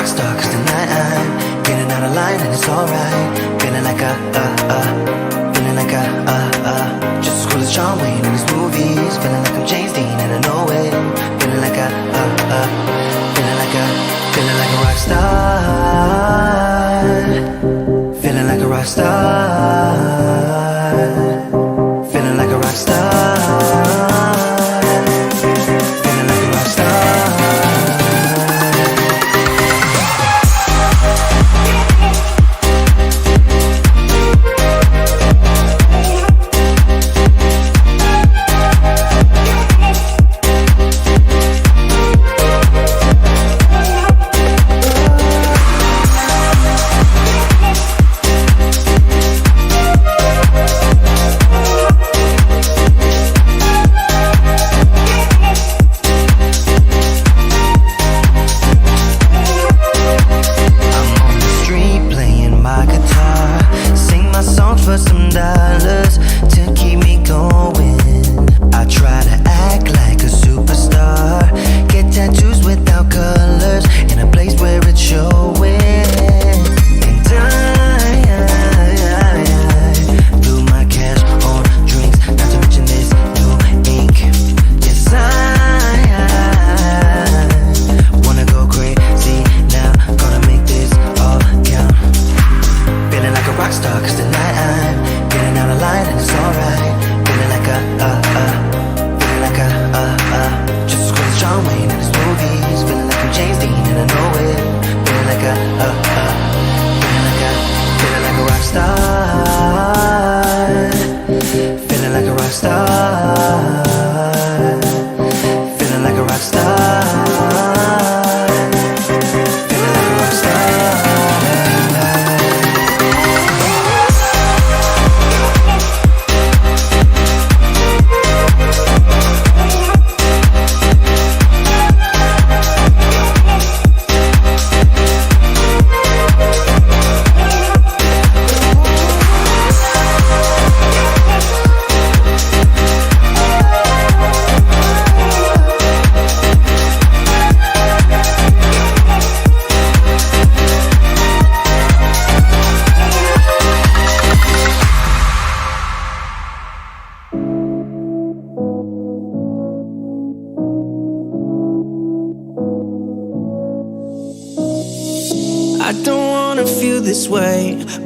star, cause tonight I'm getting out of line and it's alright. Feeling like feeling like just as cool as John Wayne in his movies. Feeling like I'm James Dean and I know it. Feeling like feeling like a rock star. Feeling like a rock star. Feeling like a rock star.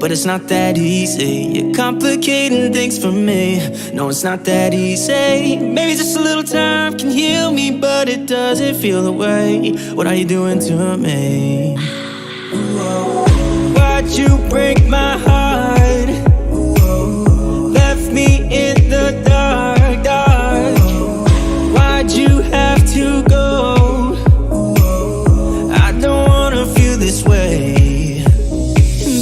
But it's not that easy. You're complicating things for me. No, it's not that easy. Maybe just a little time can heal me, but it doesn't feel the way. What are you doing to me? Why'd you break my heart? Left me in the dark, dark. Why'd you have to go? I don't wanna feel this way.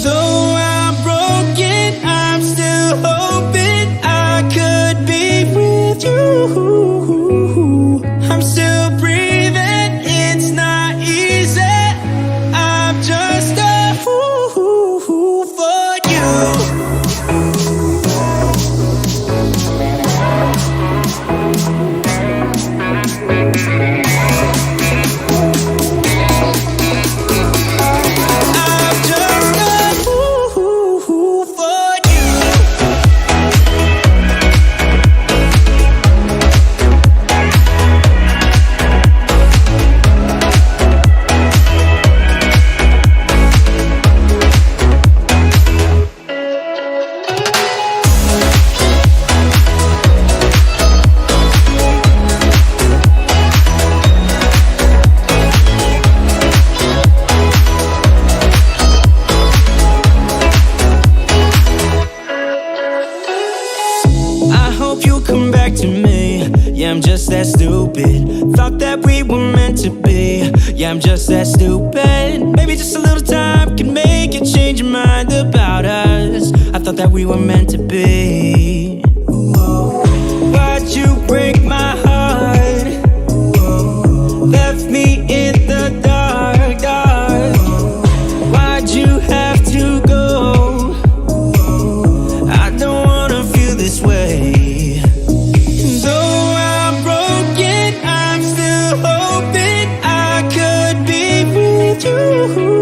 Though I'm broken, I'm still hoping I could be with you. I'm still breathing, it's not easy. I'm just a fool for you. I'm just that stupid. Thought that we were meant to be. Yeah, I'm just that stupid. Maybe just a little time can make you change your mind about us. I thought that we were meant to be. Why'd you break my heart? Left me in the dark, dark. Why'd you have to go? I don't wanna feel this way. I'm still hoping I could be with you.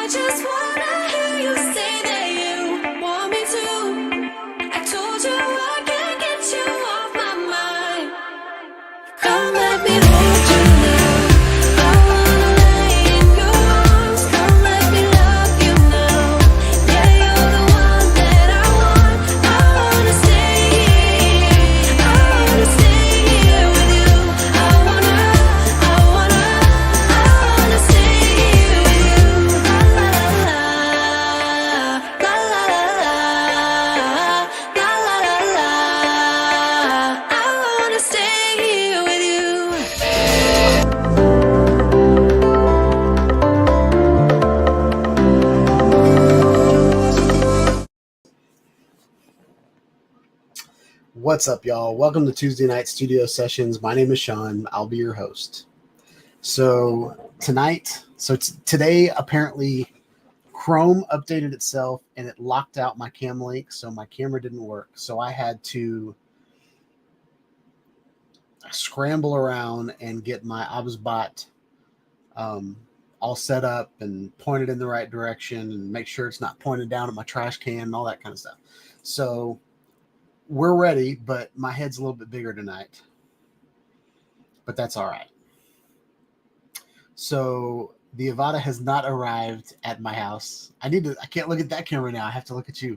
I just wanna hear you say that you want me to. I told you I can't get you off my mind. Come let me hold you now. I wanna lay in your arms. Come let me love you now. Yeah, you're the one that I want. I wanna stay here. I wanna stay here with you. I wanna stay here with you. La la la la la la la la la la. I wanna stay here with you. What's up, y'all? Welcome to Tuesday Night Studio Sessions. My name is Sean. I'll be your host. So today, apparently, Chrome updated itself and it locked out my cam link, so my camera didn't work. So I had to scramble around and get my OBSBot all set up and pointed in the right direction and make sure it's not pointed down at my trash can and all that kind of stuff. So we're ready, but my head's a little bit bigger tonight. But that's all right. So the Avata has not arrived at my house. I can't look at that camera now. I have to look at you.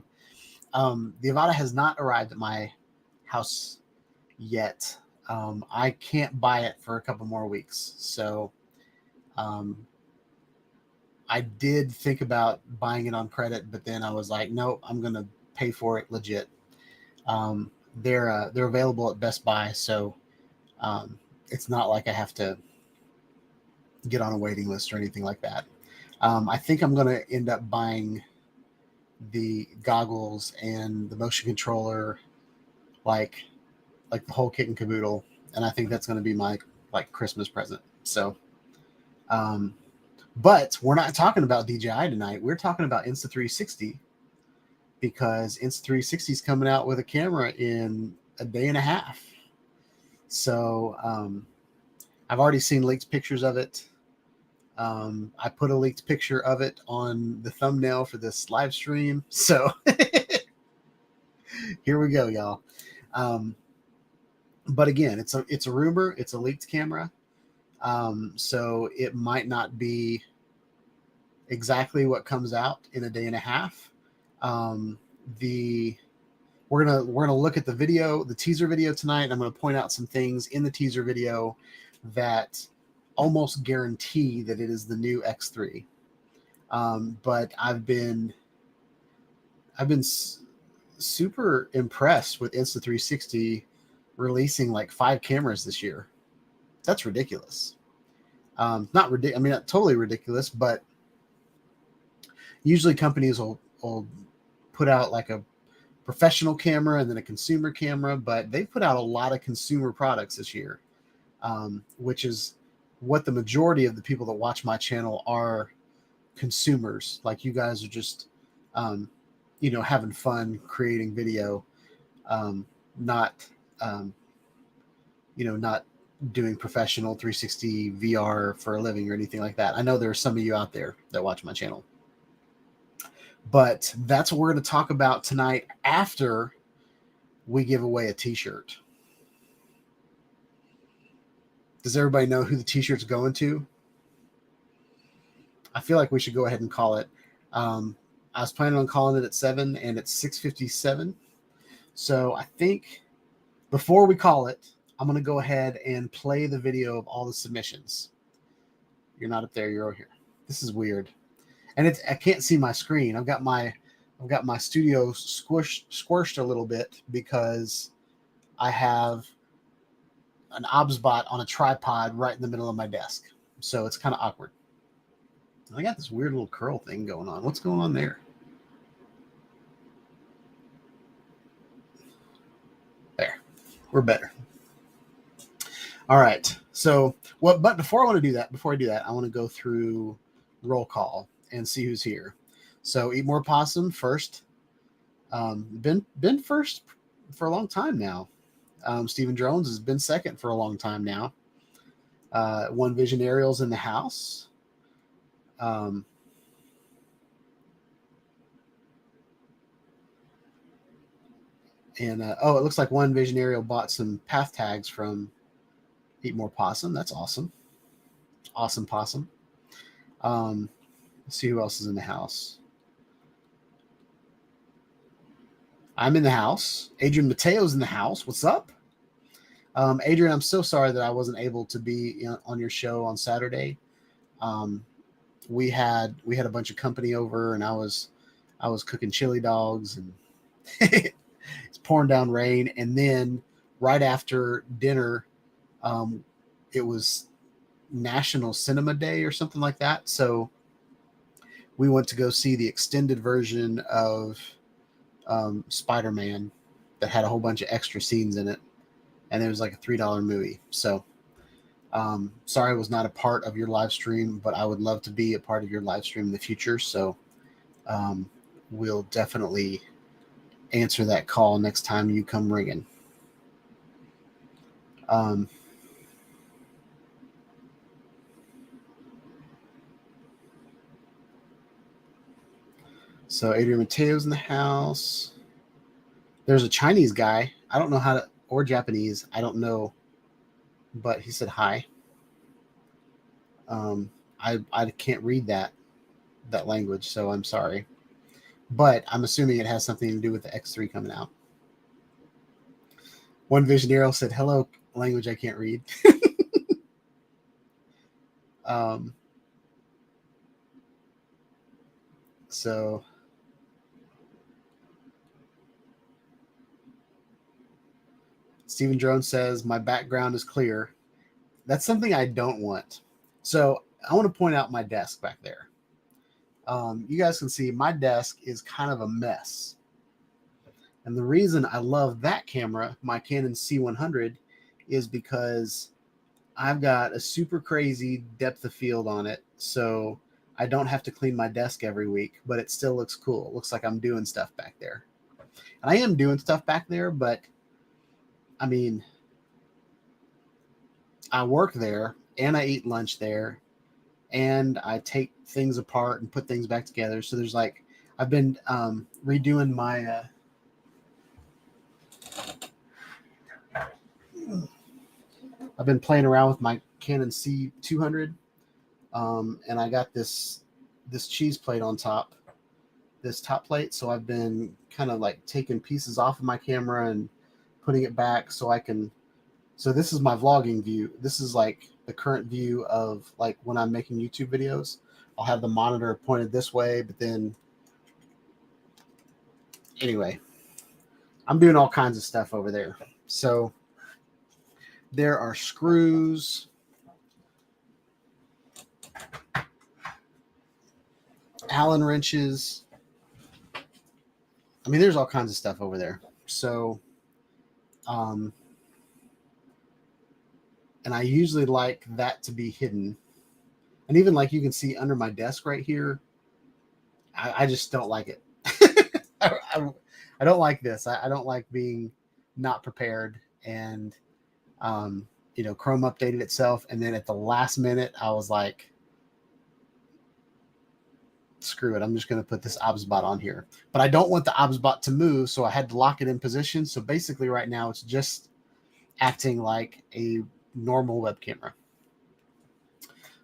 The Avata has not arrived at my house yet. I can't buy it for a couple more weeks. So I did think about buying it on credit, but then I was like, nope, I'm going to pay for it legit. They're available at Best Buy, so it's not like I have to get on a waiting list or anything like that. I think I'm going to end up buying the goggles and the motion controller, like the whole kit and caboodle, and I think that's going to be my Christmas present. So, but we're not talking about DJI tonight. We're talking about Insta360. Because Insta360 is coming out with a camera in a day and a half. So I've already seen leaked pictures of it. I put a leaked picture of it on the thumbnail for this live stream. So here we go, y'all. But again, it's a rumor. It's a leaked camera. So it might not be exactly what comes out in a day and a half. We're gonna look at the teaser video tonight, and I'm gonna point out some things in the teaser video that almost guarantee that it is the new X3. But I've been super impressed with Insta360 releasing like 5 cameras this year. That's ridiculous. Not ridiculous. I mean, not totally ridiculous, but usually companies will put out like a professional camera and then a consumer camera, but they've put out a lot of consumer products this year, which is what the majority of the people that watch my channel are. Consumers. Like, you guys are just having fun creating video, not doing professional 360 VR for a living or anything like that. I know there are some of you out there that watch my channel. But that's what we're going to talk about tonight after we give away a t-shirt. Does everybody know who the t-shirt's going to? I feel like we should go ahead and call it. I was planning on calling it at 7, and it's 6:57. So I think before we call it, I'm going to go ahead and play the video of all the submissions. You're not up there. You're over here. This is weird. And I can't see my screen. I've got my studio squished a little bit because I have an OBSBot on a tripod right in the middle of my desk. So it's kind of awkward. I got this weird little curl thing going on. What's going on there? There. We're better. All right. So but before I do that, I want to go through roll call and see who's here. So Eat More Possum first. Been first for a long time now. Stephen Drones has been second for a long time now. One Vision Aerial's in the house. And oh, it looks like one Visionario bought some path tags from Eat More Possum. That's awesome. Awesome possum. Let's see who else is in the house. I'm in the house. Adrian Mateo's in the house. What's up? Adrian, I'm so sorry that I wasn't able to be on your show on Saturday. We had a bunch of company over, and I was cooking chili dogs, and it's pouring down rain. And then right after dinner, it was National Cinema Day or something like that. So we went to go see the extended version of Spider-Man that had a whole bunch of extra scenes in it, and it was like a $3 movie. So sorry I was not a part of your live stream, but I would love to be a part of your live stream in the future. So we'll definitely answer that call next time you come ringing. So Adrian Mateo's in the house. There's a Chinese guy. I don't know how to, or Japanese. I don't know, but he said hi. I can't read that language, so I'm sorry. But I'm assuming it has something to do with the X3 coming out. One Visionario said, hello, language I can't read. So Stephen Drone says, my background is clear. That's something I don't want. So I want to point out my desk back there. You guys can see my desk is kind of a mess. And the reason I love that camera, my Canon C100, is because I've got a super crazy depth of field on it. So I don't have to clean my desk every week, but it still looks cool. It looks like I'm doing stuff back there. And I am doing stuff back there, but I mean, I work there and I eat lunch there and I take things apart and put things back together. So there's like, I've been redoing my, I've been playing around with my Canon C200. And I got this cheese plate on top, this top plate. So I've been kind of like taking pieces off of my camera and putting it back so I can, so this is my vlogging view. This is like the current view of like when I'm making YouTube videos. I'll have the monitor pointed this way, but then anyway, I'm doing all kinds of stuff over there. So there are screws, Allen wrenches. I mean, there's all kinds of stuff over there. So, and I usually like that to be hidden. And even like you can see under my desk right here, I just don't like it. I don't like this. I don't like being not prepared. And, you know, Chrome updated itself. And then at the last minute, I was like, screw it. I'm just going to put this OBSBot on here. But I don't want the OBSBot to move. So I had to lock it in position. So basically right now it's just acting like a normal web camera.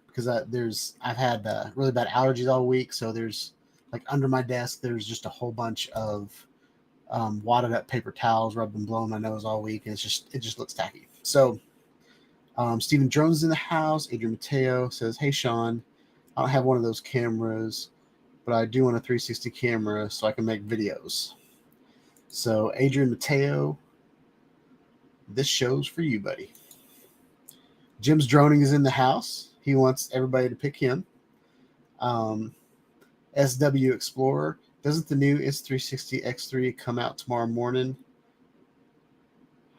Because I've had really bad allergies all week. So there's like under my desk, there's just a whole bunch of wadded up paper towels rubbed and blowing my nose all week. And it just looks tacky. So Stephen Drones is in the house. Adrian Mateo says, hey, Sean, I don't have one of those cameras, but I do want a 360 camera so I can make videos. So Adrian Mateo, this show's for you, buddy. Jim's Droning is in the house. He wants everybody to pick him. SW Explorer. Doesn't the new Insta360 X3 come out tomorrow morning?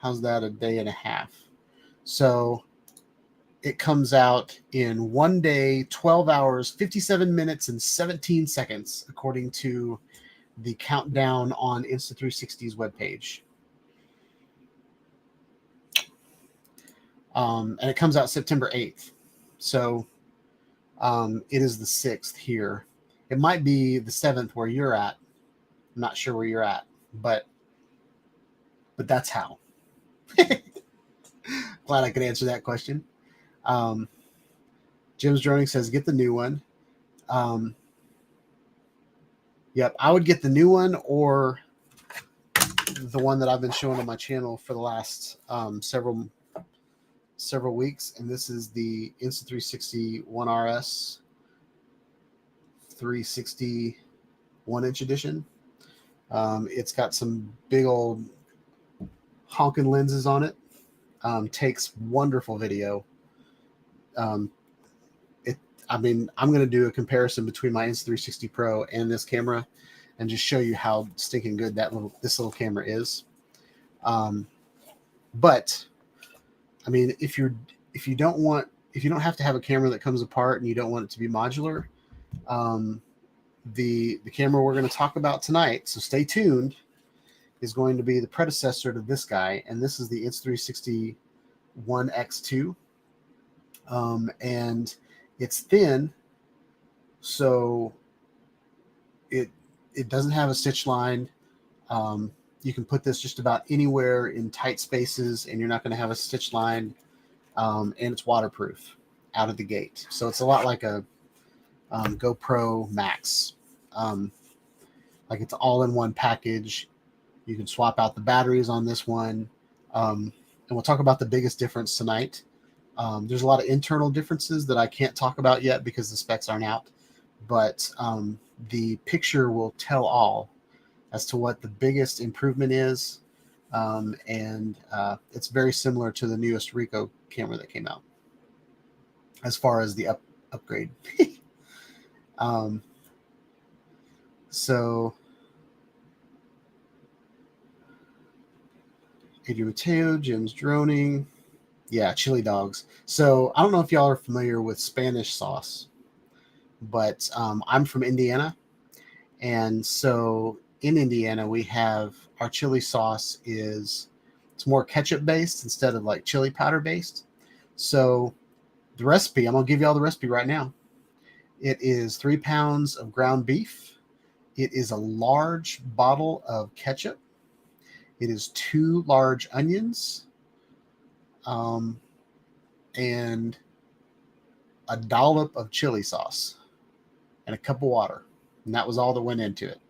How's that a day and a half? So it comes out in 1 day, 12 hours, 57 minutes, and 17 seconds, according to the countdown on Insta360's webpage. And it comes out September 8th. So it is the 6th here. It might be the 7th where you're at. I'm not sure where you're at, but but that's how. Glad I could answer that question. Jim's Droning says, get the new one. Yep, I would get the new one or the one that I've been showing on my channel for the last several weeks, and this is the Insta360 1RS 360 1-inch edition. It's got some big old honking lenses on it. Takes wonderful video. I'm going to do a comparison between my Insta360 Pro and this camera, and just show you how stinking good this little camera is. But I mean, if you don't have to have a camera that comes apart and you don't want it to be modular, the camera we're going to talk about tonight, so stay tuned, is going to be the predecessor to this guy, and this is the Insta360 One X2, and it's thin, so it doesn't have a stitch line. You can put this just about anywhere in tight spaces, and you're not going to have a stitch line, and it's waterproof out of the gate. So it's a lot like a GoPro Max. Like it's all in one package. You can swap out the batteries on this one. And we'll talk about the biggest difference tonight. There's a lot of internal differences that I can't talk about yet because the specs aren't out. But the picture will tell all as to what the biggest improvement is. And it's very similar to the newest Ricoh camera that came out as far as the upgrade. So Adrian Mateo, Jim's Droning. Yeah, chili dogs. So I don't know if y'all are familiar with Spanish sauce, but I'm from Indiana. And so in Indiana, we have our chili sauce it's more ketchup based instead of like chili powder based. So the recipe, I'm going to give y'all the recipe right now. It is 3 pounds of ground beef. It is a large bottle of ketchup. It is 2 large onions, and a dollop of chili sauce and a cup of water. And that was all that went into it.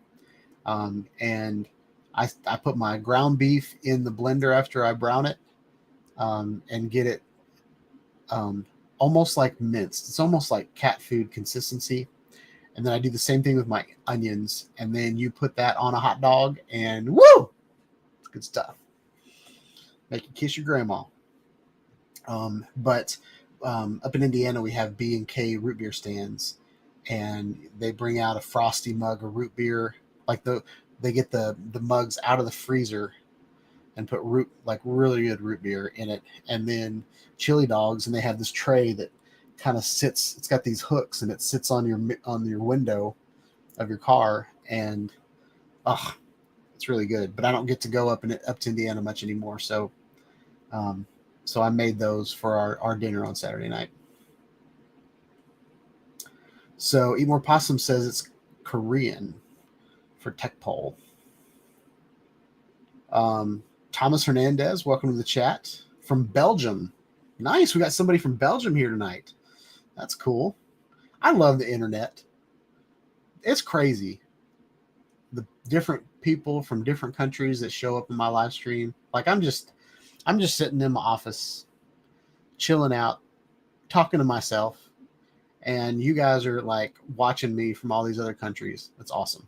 And I put my ground beef in the blender after I brown it, and get it almost like minced. It's almost like cat food consistency. And then I do the same thing with my onions. And then you put that on a hot dog and woo! It's good stuff. Make you kiss your grandma. But up in Indiana, we have B&K root beer stands. And they bring out a frosty mug of root beer. They get the mugs out of the freezer and put really good root beer in it. And then chili dogs, and they have this tray that kind of sits, it's got these hooks, and it sits on your window of your car, and it's really good. But I don't get to go up to Indiana much anymore, so I made those for our dinner on Saturday night. So Eat More Possum says it's Korean for TechPole. Thomas Hernandez, welcome to the chat from Belgium. Nice, we got somebody from Belgium here tonight. That's cool. I love the internet. It's crazy. The different people from different countries that show up in my live stream. Like I'm just sitting in my office, chilling out, talking to myself, and you guys are like watching me from all these other countries. That's awesome.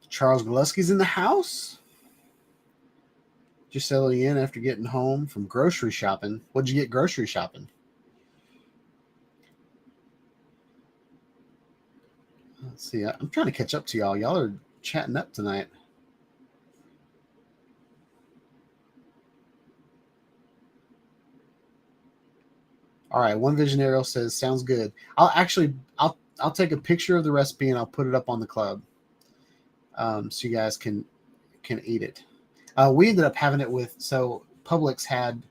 Charles Gillespie's in the house. Just settling in after getting home from grocery shopping. What'd you get grocery shopping? Let's see. I'm trying to catch up to y'all. Y'all are chatting up tonight. All right. One Visionarial says, sounds good. I'll take a picture of the recipe and I'll put it up on the club. So you guys can eat it. We ended up having it so Publix had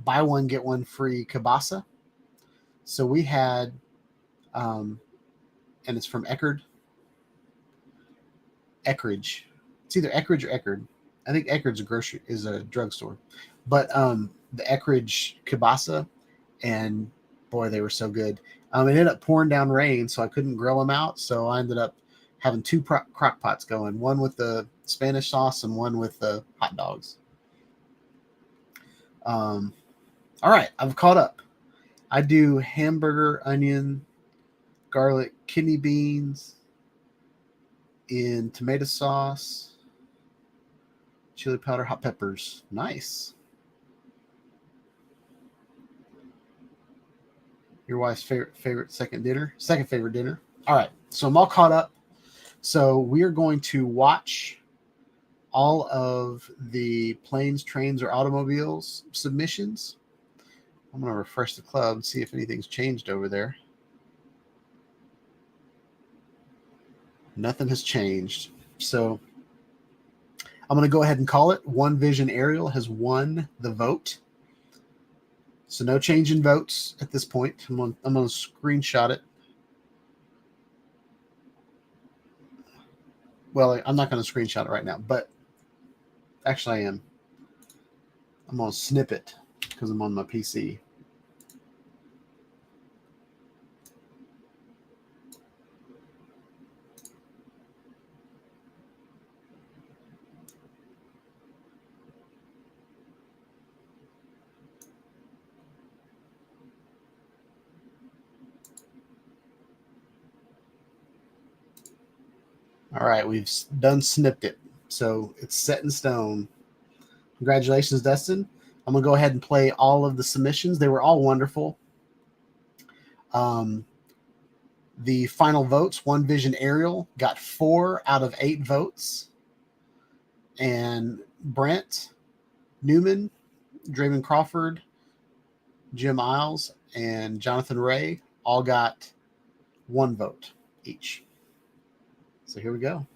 buy one, get one free kielbasa. So we had, and it's from Eckerd. Eckridge. It's either Eckridge or Eckerd. I think Eckerd's is a drugstore. But the Eckridge kibasa, and boy, they were so good. It ended up pouring down rain, so I couldn't grill them out. So I ended up having two crock pots going, one with the Spanish sauce and one with the hot dogs. All right, I've caught up. I do hamburger, onion, garlic, kidney beans in tomato sauce, chili powder, hot peppers. Nice. Your wife's favorite second favorite dinner. All right, so I'm all caught up. So we are going to watch all of the planes, trains, or automobiles submissions. I'm going to refresh the club and see if anything's changed over there. Nothing has changed. So I'm going to go ahead and call it. One Vision Aerial has won the vote. So no change in votes at this point. I'm going to screenshot it. Well, I'm not going to screenshot it right now, but actually I am. I'm going to snip it because I'm on my PC. All right, we've done snipped it. So it's set in stone. Congratulations, Dustin. I'm going to go ahead and play all of the submissions. They were all wonderful. The final votes, One Vision Aerial got 4 out of 8 votes. And Brent Newman, Draven Crawford, Jim Isles, and Jonathan Ray all got 1 vote each. So here we go.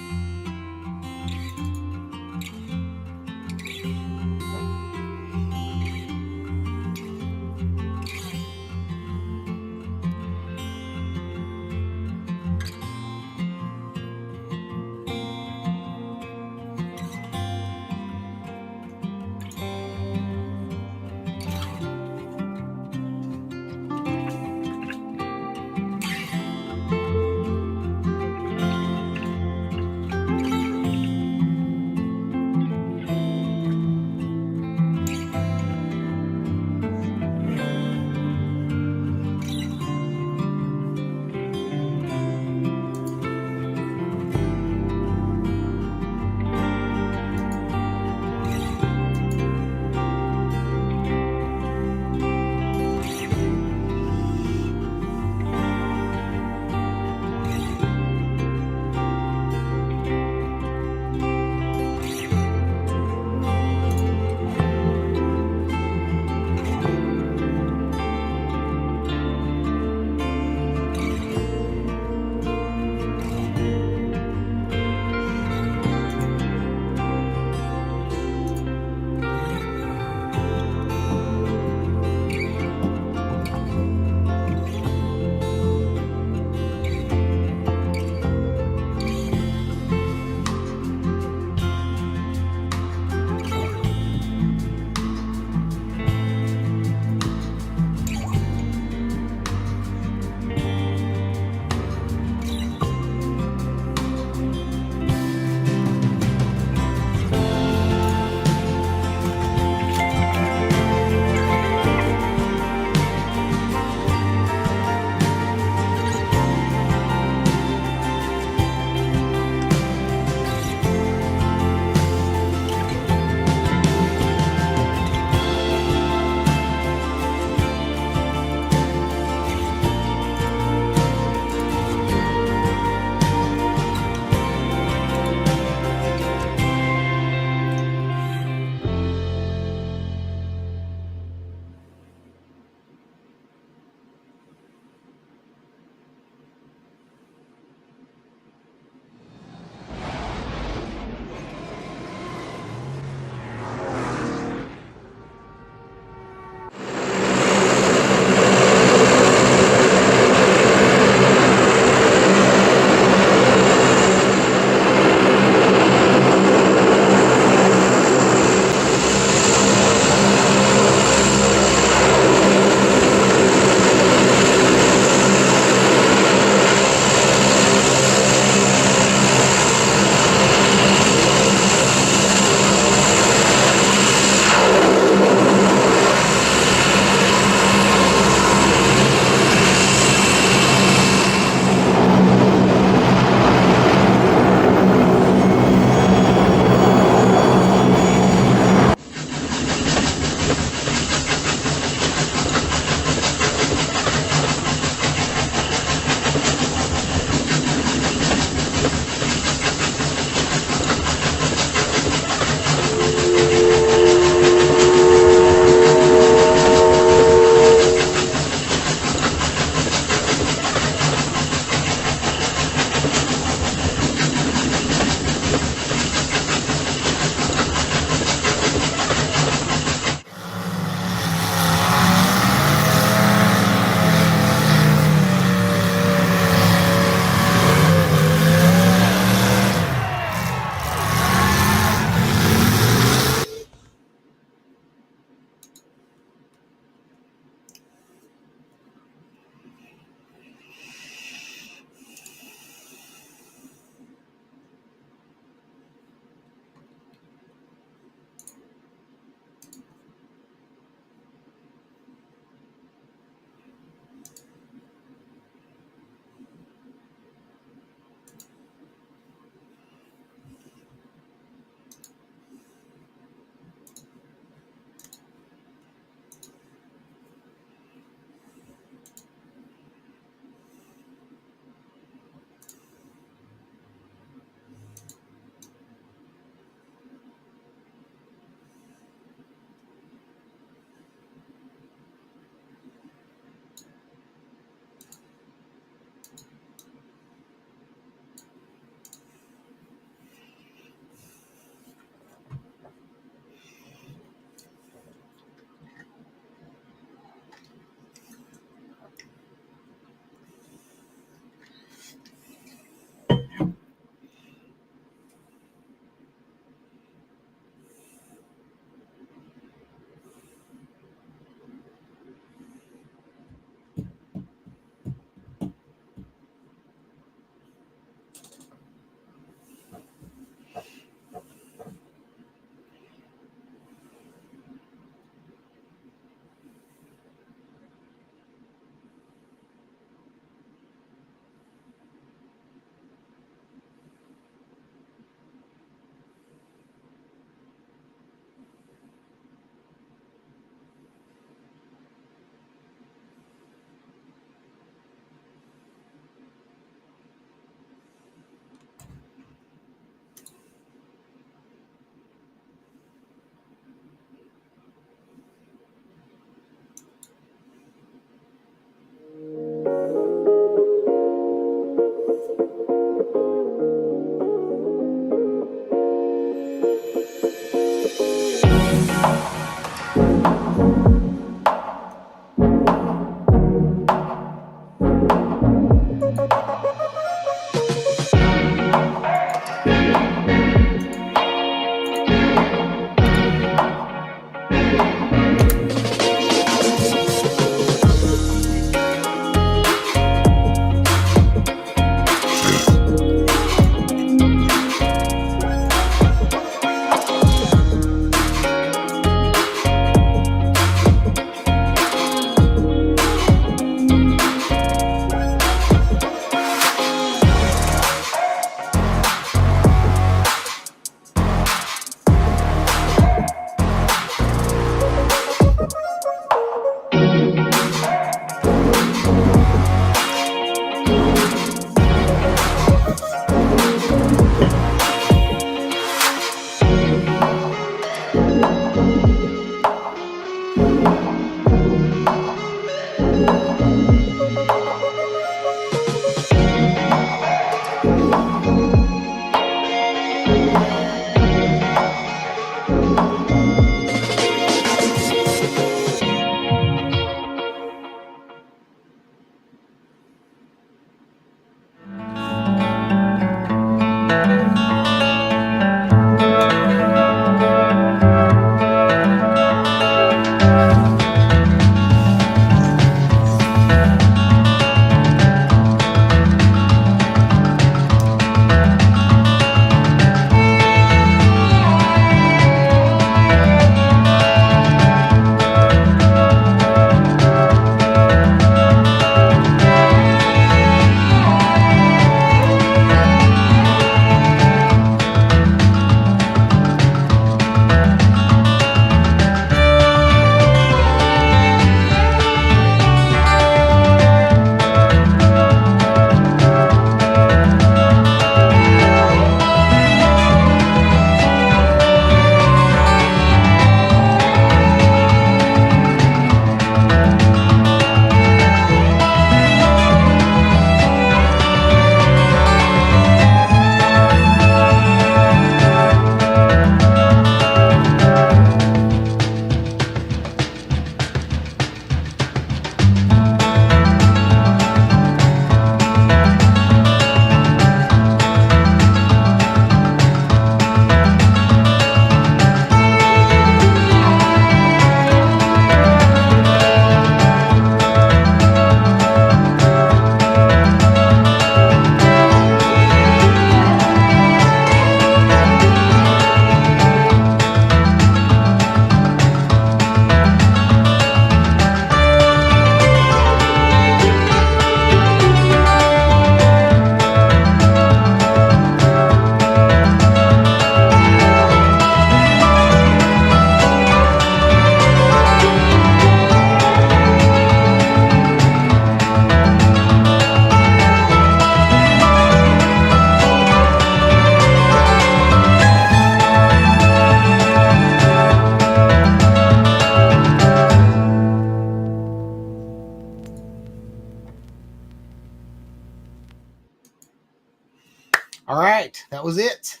All right, that was it.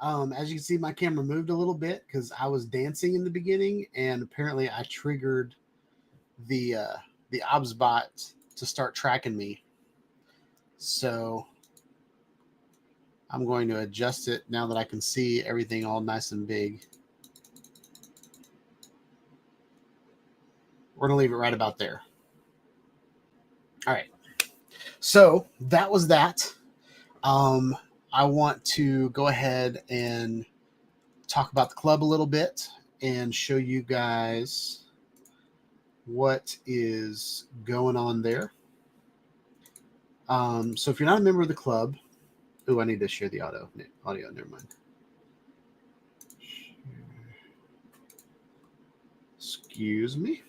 As you can see, my camera moved a little bit because I was dancing in the beginning, and apparently I triggered the OBSBot to start tracking me. So I'm going to adjust it now that I can see everything all nice and big. We're going to leave it right about there. All right. So that was that. I want to go ahead and talk about the club a little bit and show you guys what is going on there. So if you're not a member of the club, I need to share the audio. Never mind. Excuse me.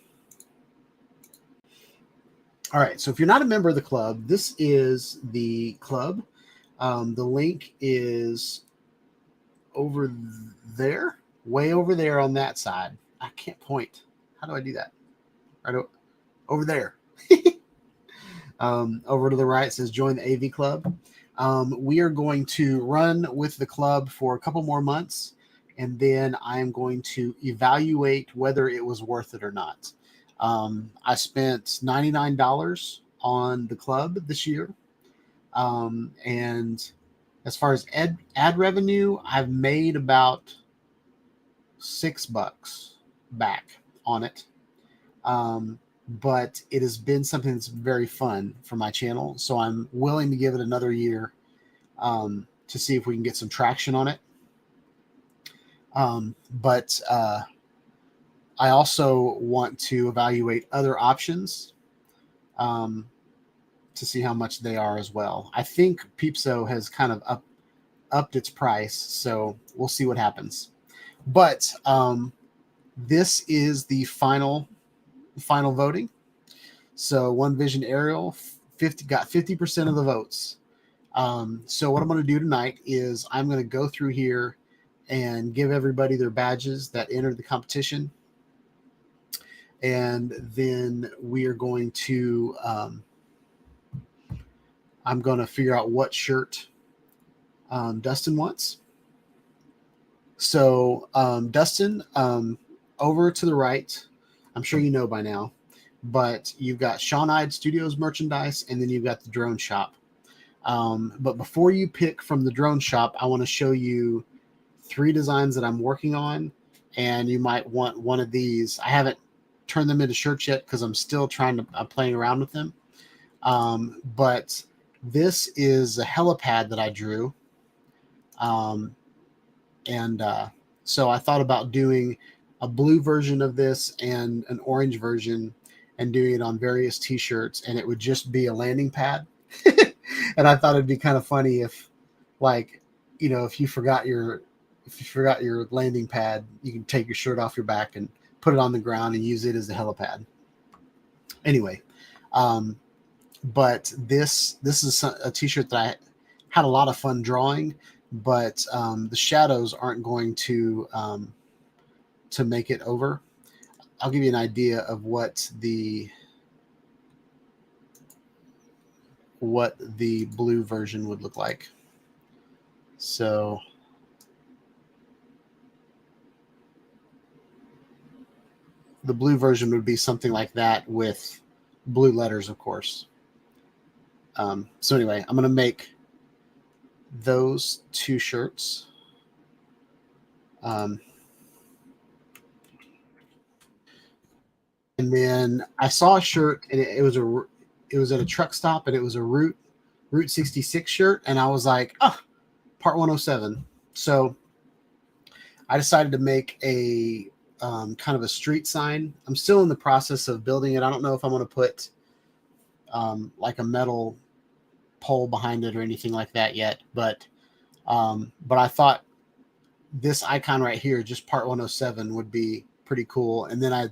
All right. So if you're not a member of the club, this is the club. The link is over there, way over there on that side. I can't point. How do I do that? Right over there. Over to the right it says join the AV club. We are going to run with the club for a couple more months, and then I am going to evaluate whether it was worth it or not. I spent $99 on the club this year. And as far as ad revenue, I've made about $6 back on it. But it has been something that's very fun for my channel. So I'm willing to give it another year to see if we can get some traction on it. But I also want to evaluate other options to see how much they are as well. I think Peepso has kind of upped its price, so we'll see what happens. But this is the final voting. So One Vision Aerial got 50% of the votes. So what I'm going to do tonight is I'm going to go through here and give everybody their badges that entered the competition. And then we are going to, I'm going to figure out what shirt Dustin wants. So Dustin, over to the right, I'm sure you know by now, but you've got Sean Ide Studios merchandise, and then you've got the drone shop. But before you pick from the drone shop, I want to show you 3 designs that I'm working on, and you might want one of these. I haven't turned them into shirts yet because I'm still I'm playing around with them. But this is a helipad that I drew. So I thought about doing a blue version of this and an orange version and doing it on various t-shirts, and it would just be a landing pad. And I thought it'd be kind of funny if, like, you know, if you forgot your landing pad, you can take your shirt off your back and put it on the ground and use it as a helipad. Anyway, but this is a t-shirt that I had a lot of fun drawing, but the shadows aren't going to make it over. I'll give you an idea of what the blue version would look like. So the blue version would be something like that with blue letters, of course. So anyway, I'm going to make those 2 shirts. And then I saw a shirt, and it was at a truck stop, and it was a Route 66 shirt, and I was like, oh, part 107. So I decided to make a kind of a street sign. I'm still in the process of building it. I don't know if I'm going to put like a metal pole behind it or anything like that yet, but I thought this icon right here, just part 107, would be pretty cool. And then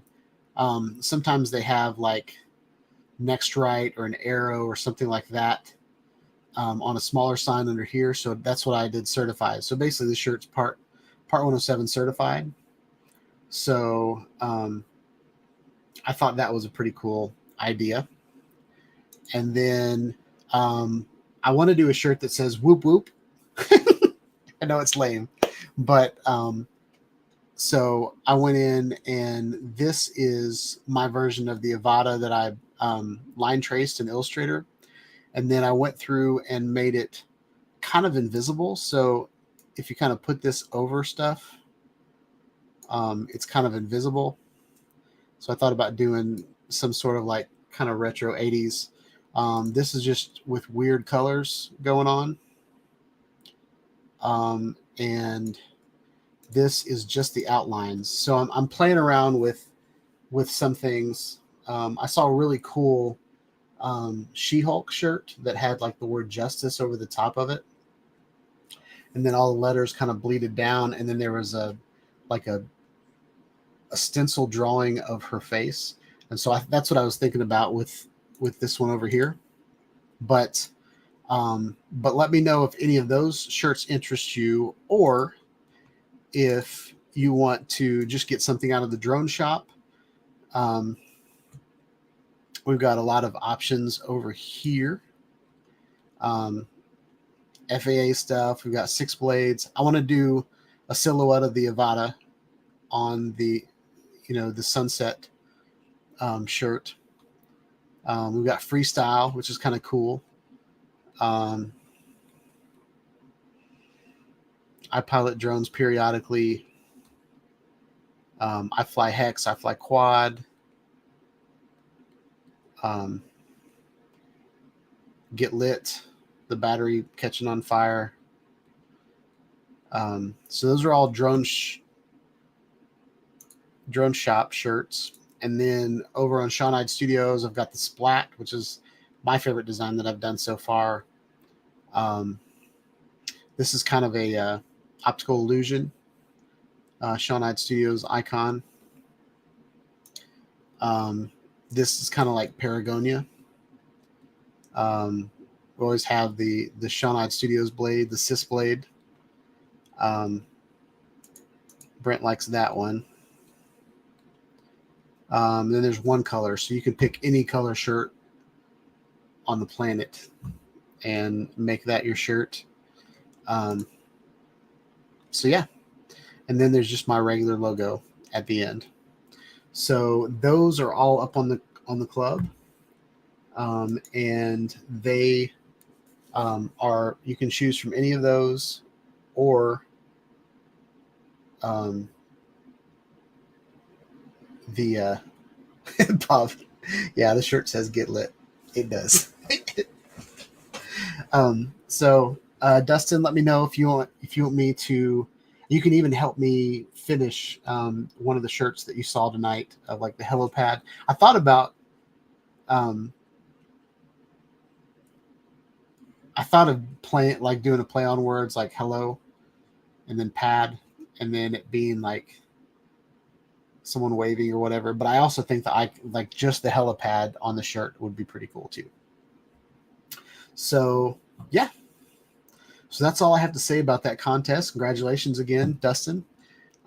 sometimes they have like next right or an arrow or something like that on a smaller sign under here. So that's what I did, certified. So basically the shirt's part 107 certified. So I thought that was a pretty cool idea. And then I want to do a shirt that says whoop whoop. I know it's lame, but so I went in, and this is my version of the Avata that I line traced in Illustrator. And then I went through and made it kind of invisible. So if you kind of put this over stuff, it's kind of invisible. So I thought about doing some sort of like kind of retro 80s. This is just with weird colors going on. And this is just the outlines. So I'm playing around with some things. I saw a really cool She-Hulk shirt that had like the word justice over the top of it. And then all the letters kind of bleeded down. And then there was a stencil drawing of her face. And so that's what I was thinking about with this one over here. But let me know if any of those shirts interest you, or if you want to just get something out of the drone shop, We've got a lot of options over here. FAA stuff. We've got 6 blades. I want to do a silhouette of the Avata on the, the sunset shirt. We've got freestyle, which is kind of cool. I pilot drones periodically. I fly hex. I fly quad. Get lit. The battery catching on fire. So those are all drone shop shirts. And then over on Sean Hyde Studios, I've got the Splat, which is my favorite design that I've done so far. This is kind of a optical illusion. Sean Hyde Studios icon. This is kind of like Paragonia. We always have the Sean Hyde Studios blade, the Cis blade. Brent likes that one. Then there's one color, so you can pick any color shirt on the planet and make that your shirt. So yeah, and then there's just my regular logo at the end. So those are all up on the club, and they are, you can choose from any of those, or the Bob, yeah, the shirt says "Get Lit." It does. So Dustin, let me know if you want me to. You can even help me finish one of the shirts that you saw tonight of like the Hello Pad. I thought about playing, like doing a play on words like hello and then pad, and then it being like someone waving or whatever. But I also think that I like just the helipad on the shirt would be pretty cool too. So yeah. So that's all I have to say about that contest. Congratulations again, Dustin.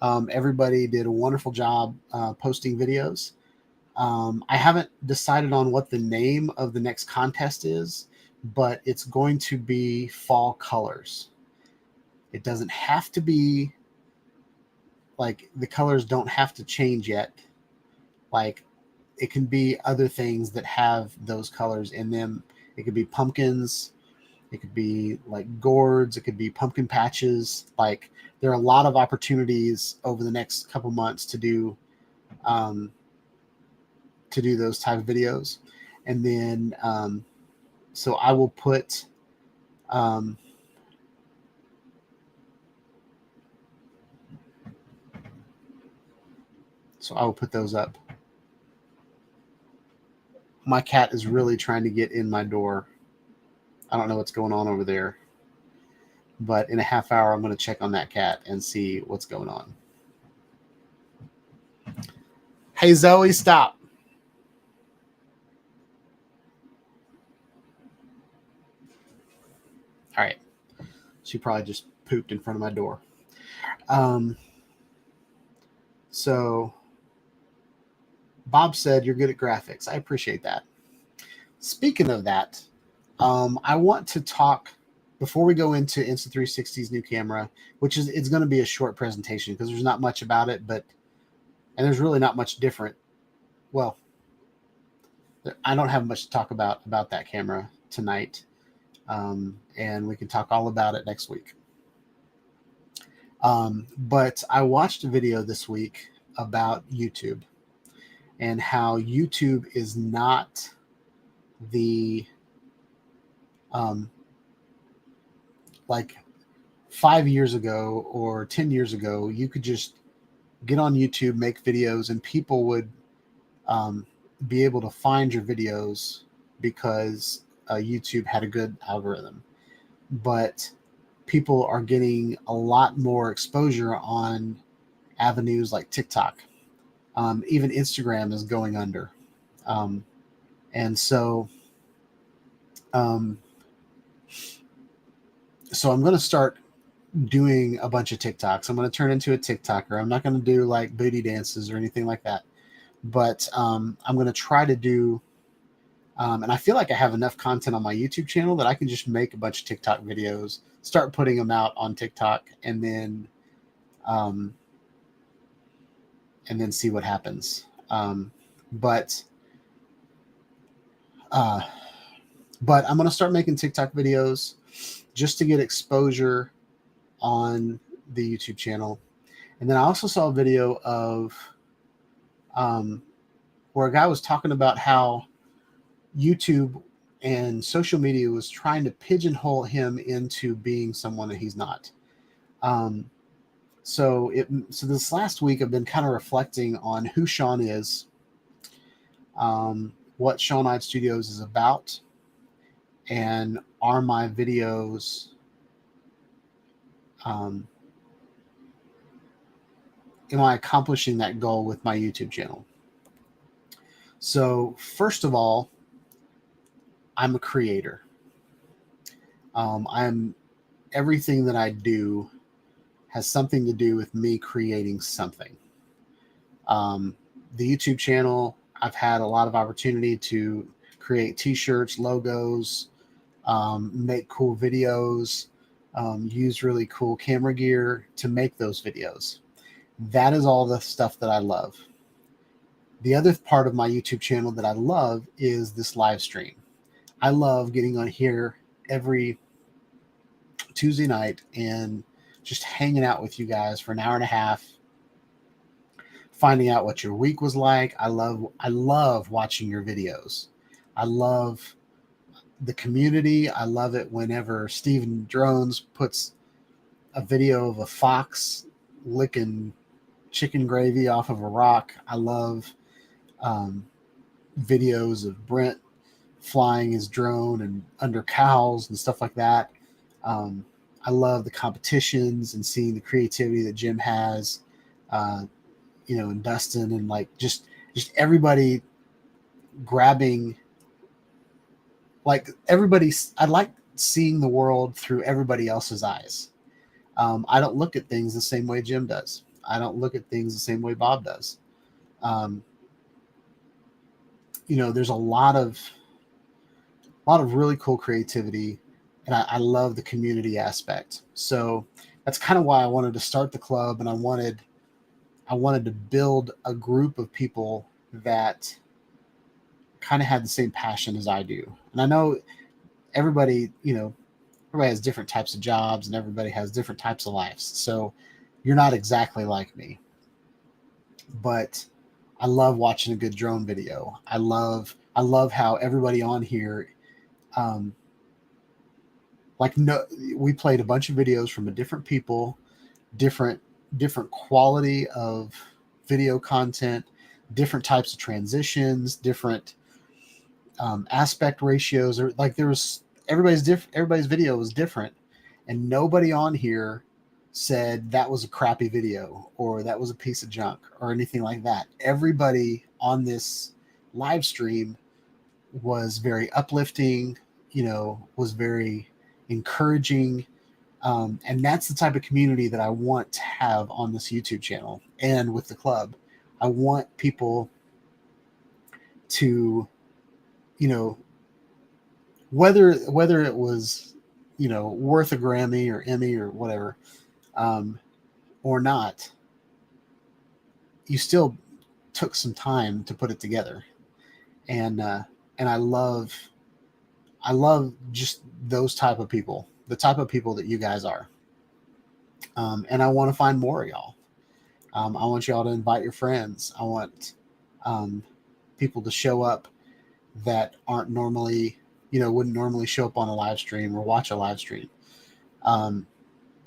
Everybody did a wonderful job posting videos. I haven't decided on what the name of the next contest is, but it's going to be fall colors. It doesn't have to be like, the colors don't have to change yet. Like, it can be other things that have those colors in them. It could be pumpkins. It could be like gourds. It could be pumpkin patches. Like, there are a lot of opportunities over the next couple months to do those type of videos. And then, so I will put, those up. My cat is really trying to get in my door. I don't know what's going on over there, but in a half hour, I'm going to check on that cat and see what's going on. Hey, Zoe, stop. All right. She probably just pooped in front of my door. So Bob said you're good at graphics. I appreciate that. Speaking of that, I want to talk before we go into Insta360's new camera, which is, it's going to be a short presentation because there's not much about it, and there's really not much different. Well, I don't have much to talk about that camera tonight. And we can talk all about it next week. But I watched a video this week about YouTube and how YouTube is not the, like 5 years ago or 10 years ago, you could just get on YouTube, make videos, and people would be able to find your videos because YouTube had a good algorithm. But people are getting a lot more exposure on avenues like TikTok. Even Instagram is going under. And so I'm going to start doing a bunch of TikToks. I'm going to turn into a TikToker. I'm not going to do like booty dances or anything like that. But I'm going to try to do And I feel like I have enough content on my YouTube channel that I can just make a bunch of TikTok videos, start putting them out on TikTok, and then see what happens. But I'm going to start making TikTok videos just to get exposure on the YouTube channel. And then I also saw a video of where a guy was talking about how YouTube and social media was trying to pigeonhole him into being someone that he's not. So this last week I've been kind of reflecting on who Sean is, what Sean Knight Studios is about, and are my videos am I accomplishing that goal with my YouTube channel? So first of all, I'm a creator. Everything that I do has something to do with me creating something. The YouTube channel, I've had a lot of opportunity to create t-shirts, logos, make cool videos, use really cool camera gear to make those videos. That is all the stuff that I love. The other part of my YouTube channel that I love is this live stream. I love getting on here every Tuesday night and just hanging out with you guys for an hour and a half, finding out what your week was like. I love watching your videos. I love the community. I love it whenever Steven Drones puts a video of a fox licking chicken gravy off of a rock. I love videos of Brent flying his drone and under cows and stuff like that. I love the competitions and seeing the creativity that Jim has, and Dustin, and like just everybody grabbing, like everybody's. I like seeing the world through everybody else's eyes. I don't look at things the same way Jim does. I don't look at things the same way Bob does. There's a lot of really cool creativity, and I love the community aspect. So that's kind of why I wanted to start the club, and I wanted to build a group of people that kind of had the same passion as I do. And I know everybody has different types of jobs, and everybody has different types of lives. So you're not exactly like me, but I love watching a good drone video. I love how everybody on here, we played a bunch of videos from different people, different quality of video content, different types of transitions, different aspect ratios, or like everybody's video was different, and nobody on here said that was a crappy video or that was a piece of junk or anything like that. Everybody on this live stream was very uplifting, was very encouraging. And that's the type of community that I want to have on this YouTube channel and with the club. I want people to, whether it was, worth a Grammy or Emmy or whatever, or not, you still took some time to put it together. And I love just those type of people, the type of people that you guys are. And I want to find more of y'all. I want y'all to invite your friends. I want people to show up that aren't normally, wouldn't normally show up on a live stream or watch a live stream.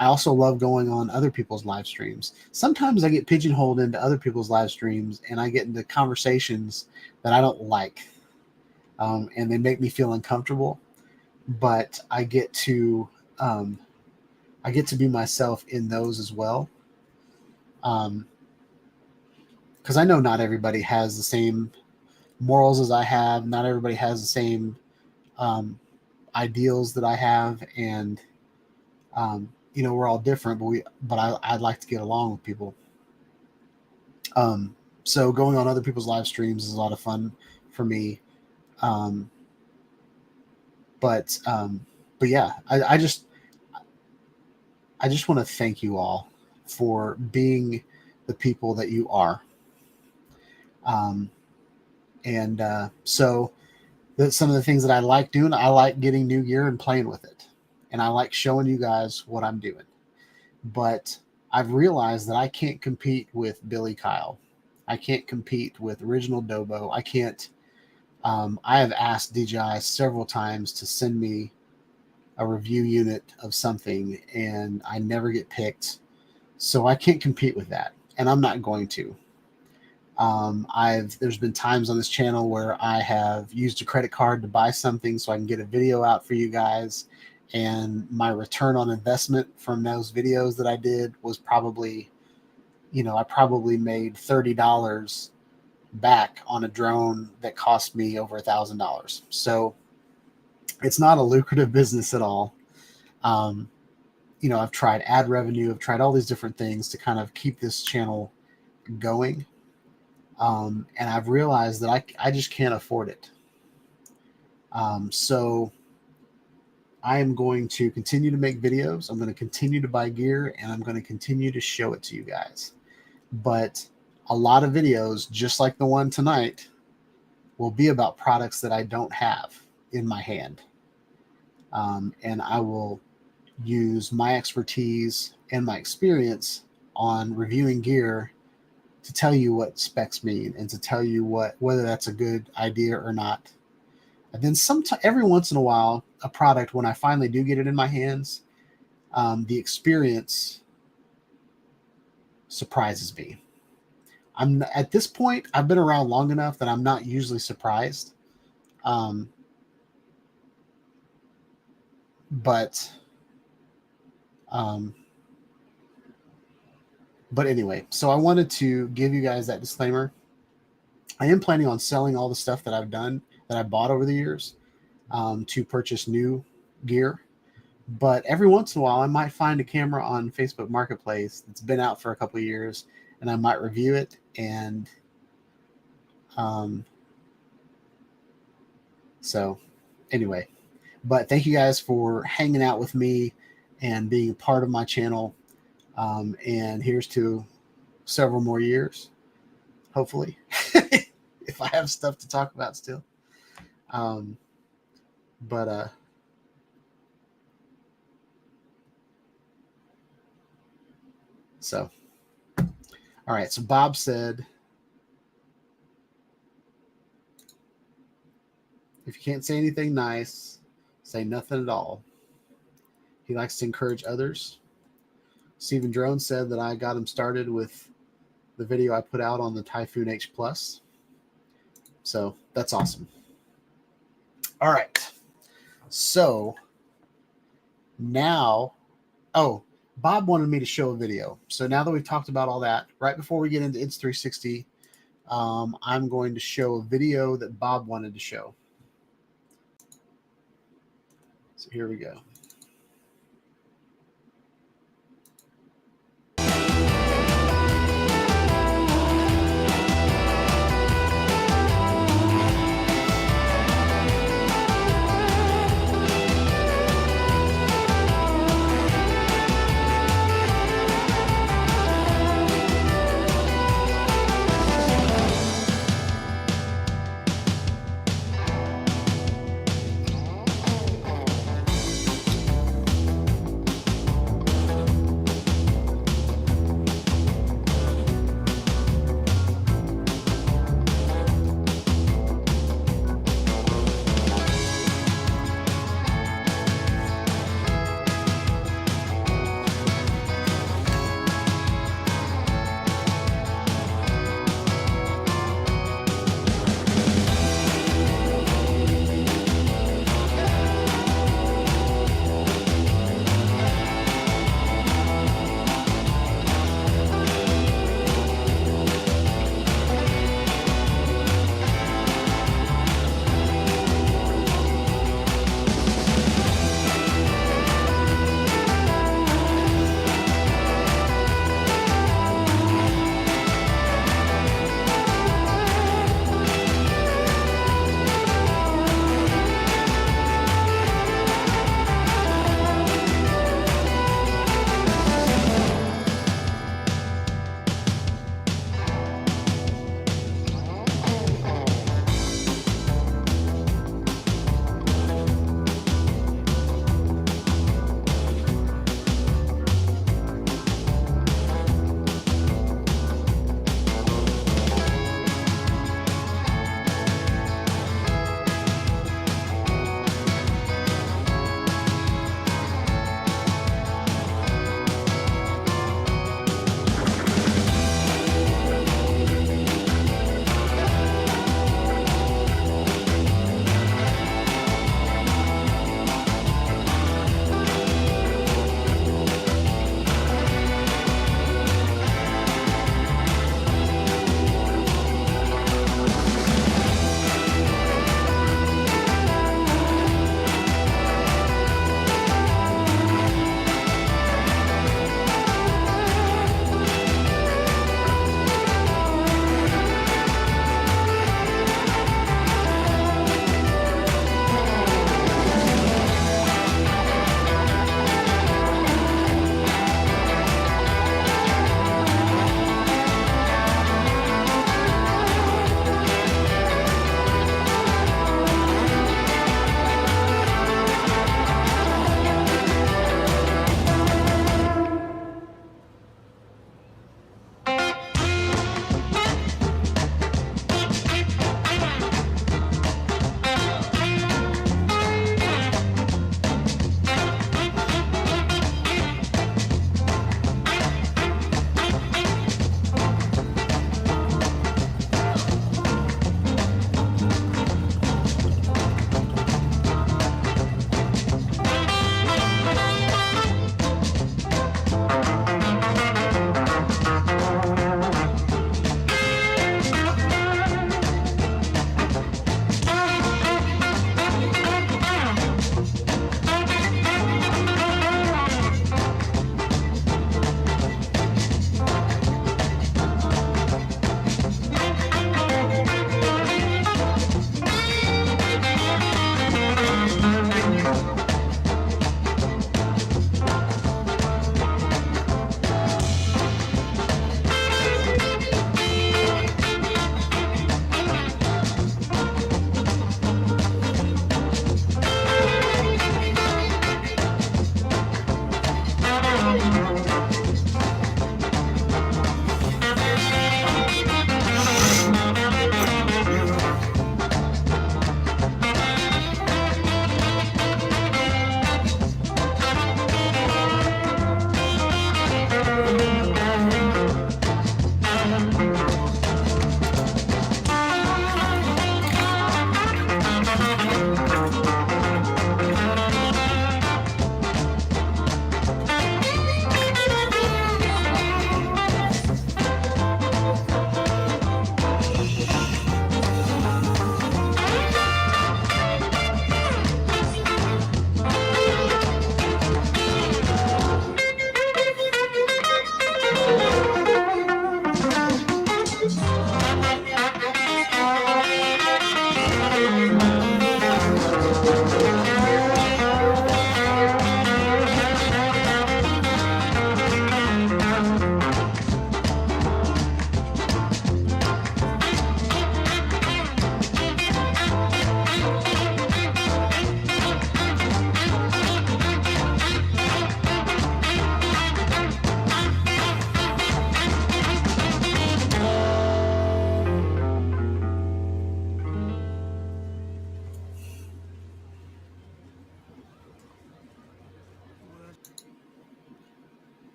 I also love going on other people's live streams. Sometimes I get pigeonholed into other people's live streams, and I get into conversations that I don't like, and they make me feel uncomfortable. But I get to be myself in those as well, because I know not everybody has the same morals as I have. Not everybody has the same ideals that I have, and we're all different, but I'd like to get along with people. So going on other people's live streams is a lot of fun for me. Um, but yeah, I just want to thank you all for being the people that you are. So some of the things that I like doing, I like getting new gear and playing with it. And I like showing you guys what I'm doing. But I've realized that I can't compete with Billy Kyle. I can't compete with Original Dobo. I can't. I have asked DJI several times to send me a review unit of something, and I never get picked. So I can't compete with that, and I'm not going to. There's been times on this channel where I have used a credit card to buy something so I can get a video out for you guys, and my return on investment from those videos that I did was probably, I probably made $30 back on a drone that cost me over $1,000. So it's not a lucrative business at all. I've tried ad revenue, I've tried all these different things to kind of keep this channel going. And I've realized that I just can't afford it. So I am going to continue to make videos. I'm going to continue to buy gear, and I'm going to continue to show it to you guys. But a lot of videos, just like the one tonight, will be about products that I don't have in my hand. And I will use my expertise and my experience on reviewing gear to tell you what specs mean and to tell you whether that's a good idea or not. And then every once in a while, a product, when I finally do get it in my hands, the experience surprises me. At this point, I've been around long enough that I'm not usually surprised. But anyway, so I wanted to give you guys that disclaimer. I am planning on selling all the stuff that I've done, that I bought over the years, to purchase new gear. But every once in a while, I might find a camera on Facebook Marketplace that's been out for a couple of years, and I might review it. And so anyway, but thank you guys for hanging out with me and being a part of my channel. And here's to several more years, hopefully, if I have stuff to talk about still. So, all right. So Bob said, if you can't say anything nice, say nothing at all. He likes to encourage others. Stephen Drone said that I got him started with the video I put out on the Typhoon H Plus. So that's awesome. All right. So now, Bob wanted me to show a video. So now that we've talked about all that, right before we get into Insta360, I'm going to show a video that Bob wanted to show. So here we go.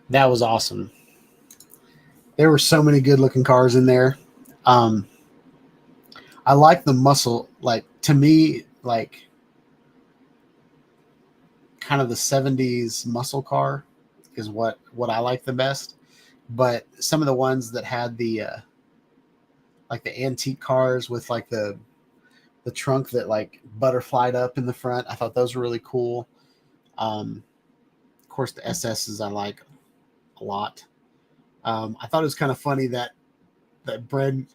That was awesome. There were so many good looking cars in there. I like the muscle, like to me, like kind of the 70s muscle car is what I like the best. But some of the ones that had the like the antique cars with like the trunk that like butterflied up in the front, I thought those were really cool. Of course, the SSs I like a lot. I thought it was kind of funny that Brad,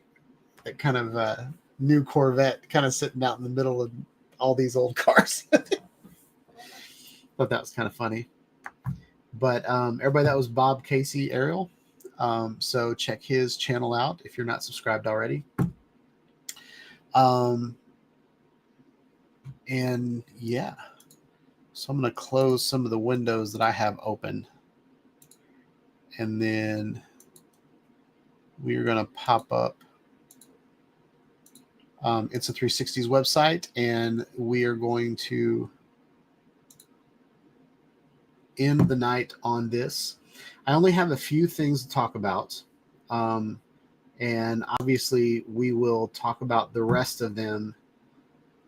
that kind of new Corvette, kind of sitting out in the middle of all these old cars. Thought that was kind of funny. But everybody, that was Bob Casey Ariel. So check his channel out if you're not subscribed already. And yeah, so I'm going to close some of the windows that I have open. And then we are going to pop up Insta360's website, and we are going to end the night on this. I only have a few things to talk about. And obviously we will talk about the rest of them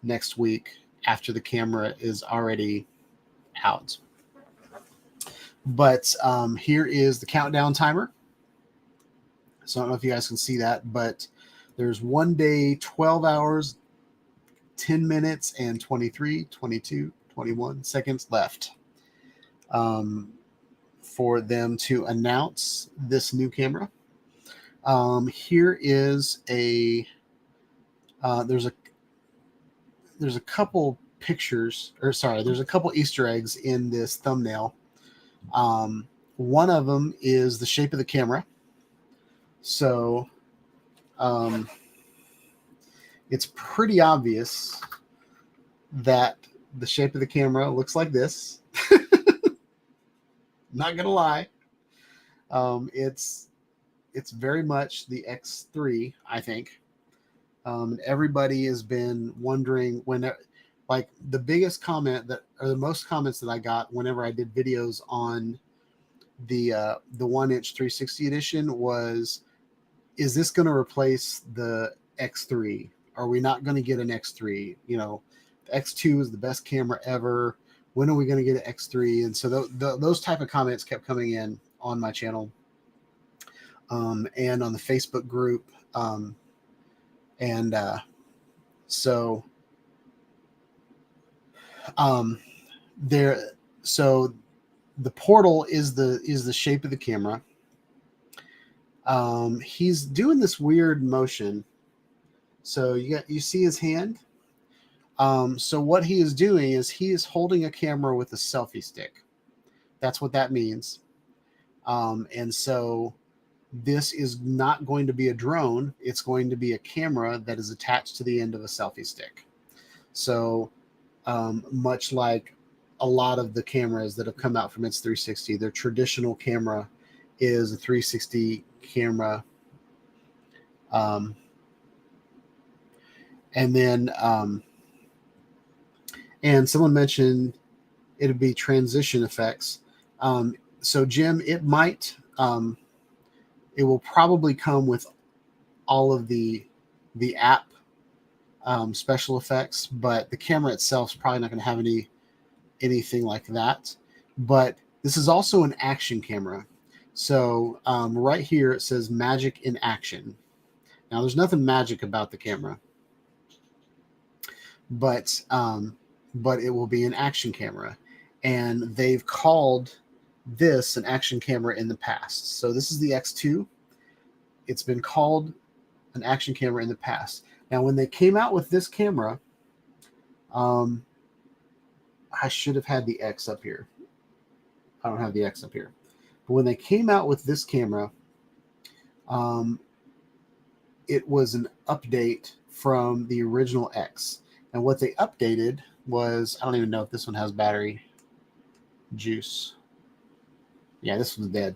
next week after the camera is already out. But here is the countdown timer. So I don't know if you guys can see that, but there's 1 day, 12 hours, 10 minutes, and 23, 22, 21 seconds left for them to announce this new camera. Here is a there's a couple pictures, or sorry, there's a couple Easter eggs in this thumbnail. One of them is the shape of the camera. So it's pretty obvious that the shape of the camera looks like this. Not gonna lie. It's very much the X3, I think. Everybody has been wondering when, like, the biggest comment that, or the most comments that I got whenever I did videos on the 1-inch 360 edition was, is this going to replace the X3? Are we not going to get an X3? You know, the X2 is the best camera ever. When are we going to get an X3? And so those type of comments kept coming in on my channel and on the Facebook group. So the portal is the shape of the camera. He's doing this weird motion. So you see his hand. So what he is doing is he is holding a camera with a selfie stick. That's what that means. And so this is not going to be a drone. It's going to be a camera that is attached to the end of a selfie stick. So much like a lot of the cameras that have come out from Insta360, their traditional camera is a 360 camera. And then and someone mentioned it'd be transition effects. So Jim, it might, it will probably come with all of the app special effects, but the camera itself is probably not going to have anything like that. But this is also an action camera. So right here it says magic in action. Now there's nothing magic about the camera, but it will be an action camera, and they've called this an action camera in the past. So this is the X2. It's been called an action camera in the past. Now, when they came out with this camera, I should have had the X up here. I don't have the X up here. But when they came out with this camera, it was an update from the original X. And what they updated was, I don't even know if this one has battery juice. Yeah, this one's dead.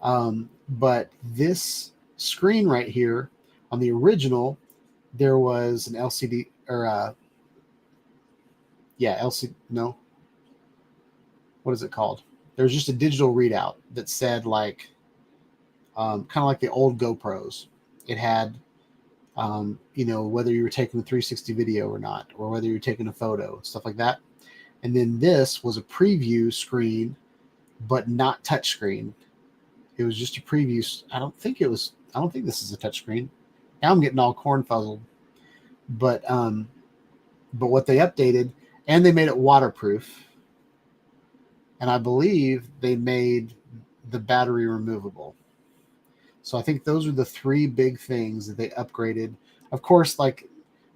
But this screen right here, on the original, there was an LCD, or LCD, no. What is it called? There's just a digital readout that said like, kind of like the old GoPros. It had, you know, whether you were taking a 360 video or not, or whether you were taking a photo, stuff like that. And then this was a preview screen, but not touchscreen. It was just a preview. I don't think this is a touchscreen. Now I'm getting all cornfuzzled. But what they updated, and they made it waterproof. And I believe they made the battery removable. So I think those are the three big things that they upgraded. Of course, like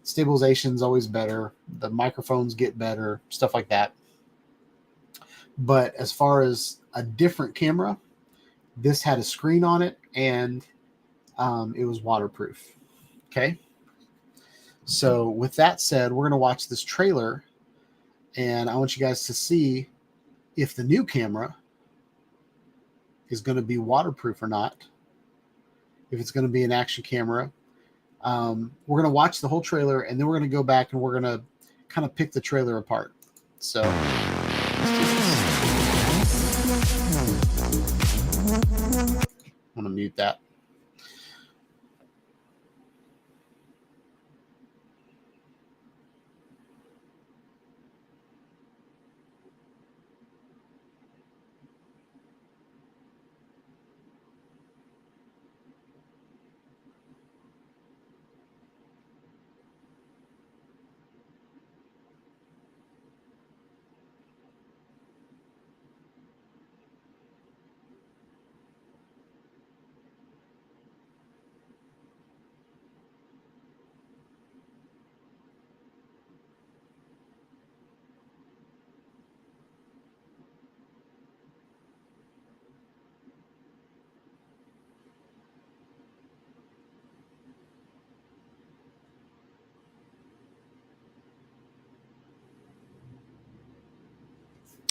stabilization is always better. The microphones get better, stuff like that. But as far as a different camera, this had a screen on it, and it was waterproof. Okay. So with that said, we're going to watch this trailer, and I want you guys to see if the new camera is going to be waterproof or not, if it's going to be an action camera. We're going to watch the whole trailer, and then we're going to go back and we're going to kind of pick the trailer apart. So let's do this. I'm going to mute that.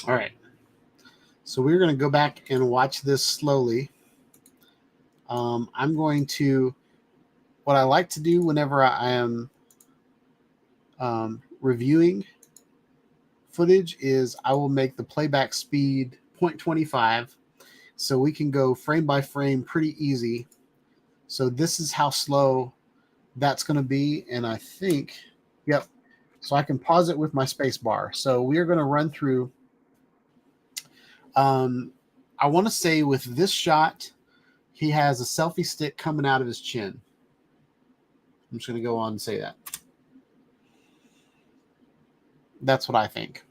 All right. So we're going to go back and watch this slowly. I'm going to, what I like to do whenever I am reviewing footage is I will make the playback speed 0.25 so we can go frame by frame pretty easy. So this is how slow that's going to be. And I think, yep. So I can pause it with my space bar. So we are going to run through. I want to say with this shot, he has a selfie stick coming out of his chin. I'm just going to go on and say that. That's what I think.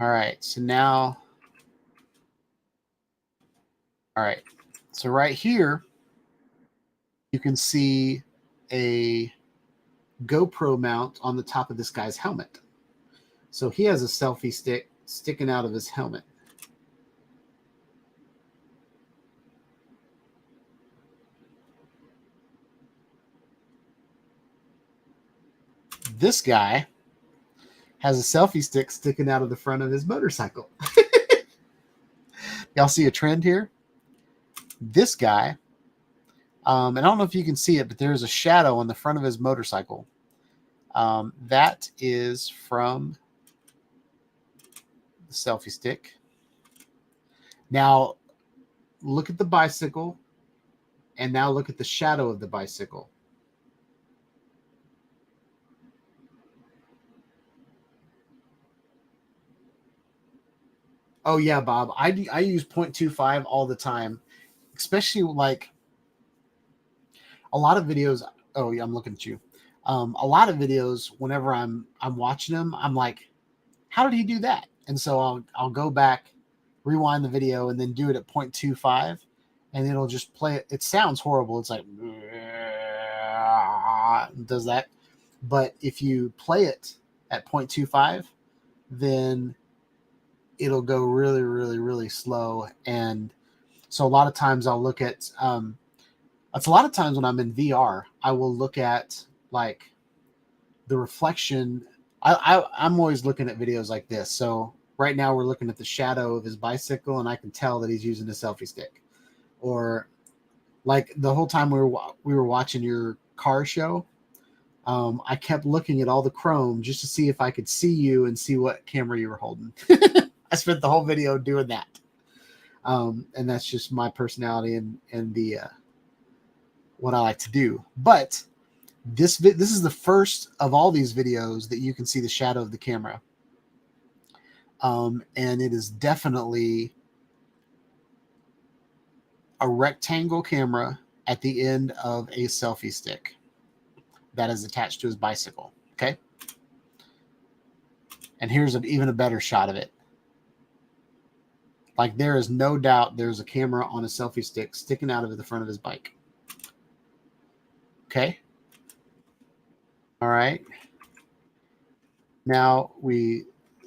All right. So now, all right. So right here, you can see a GoPro mount on the top of this guy's helmet. So he has a selfie stick sticking out of his helmet. This guy has a selfie stick sticking out of the front of his motorcycle. Y'all see a trend here? This guy, and I don't know if you can see it, but there's a shadow on the front of his motorcycle. That is from the selfie stick. Now, look at the bicycle, and now look at the shadow of the bicycle. Oh yeah, Bob. I use 0.25 all the time, especially like a lot of videos. Oh yeah, I'm looking at you. A lot of videos, whenever I'm watching them, I'm like, how did he do that? And so I'll go back, rewind the video, and then do it at 0.25, and it'll just play it. It sounds horrible. It's like does that, but if you play it at 0.25, then it'll go really, really, really slow. And so a lot of times I'll look at, that's a lot of times when I'm in VR, I will look at like the reflection. I'm always looking at videos like this. So right now we're looking at the shadow of his bicycle, and I can tell that he's using a selfie stick. Or like the whole time we were watching your car show, I kept looking at all the chrome just to see if I could see you and see what camera you were holding. I spent the whole video doing that. And that's just my personality and the what I like to do. But this is the first of all these videos that you can see the shadow of the camera. And it is definitely a rectangle camera at the end of a selfie stick that is attached to his bicycle. Okay. And here's even a better shot of it. Like, there is no doubt there's a camera on a selfie stick sticking out of the front of his bike. Okay. All right. Now we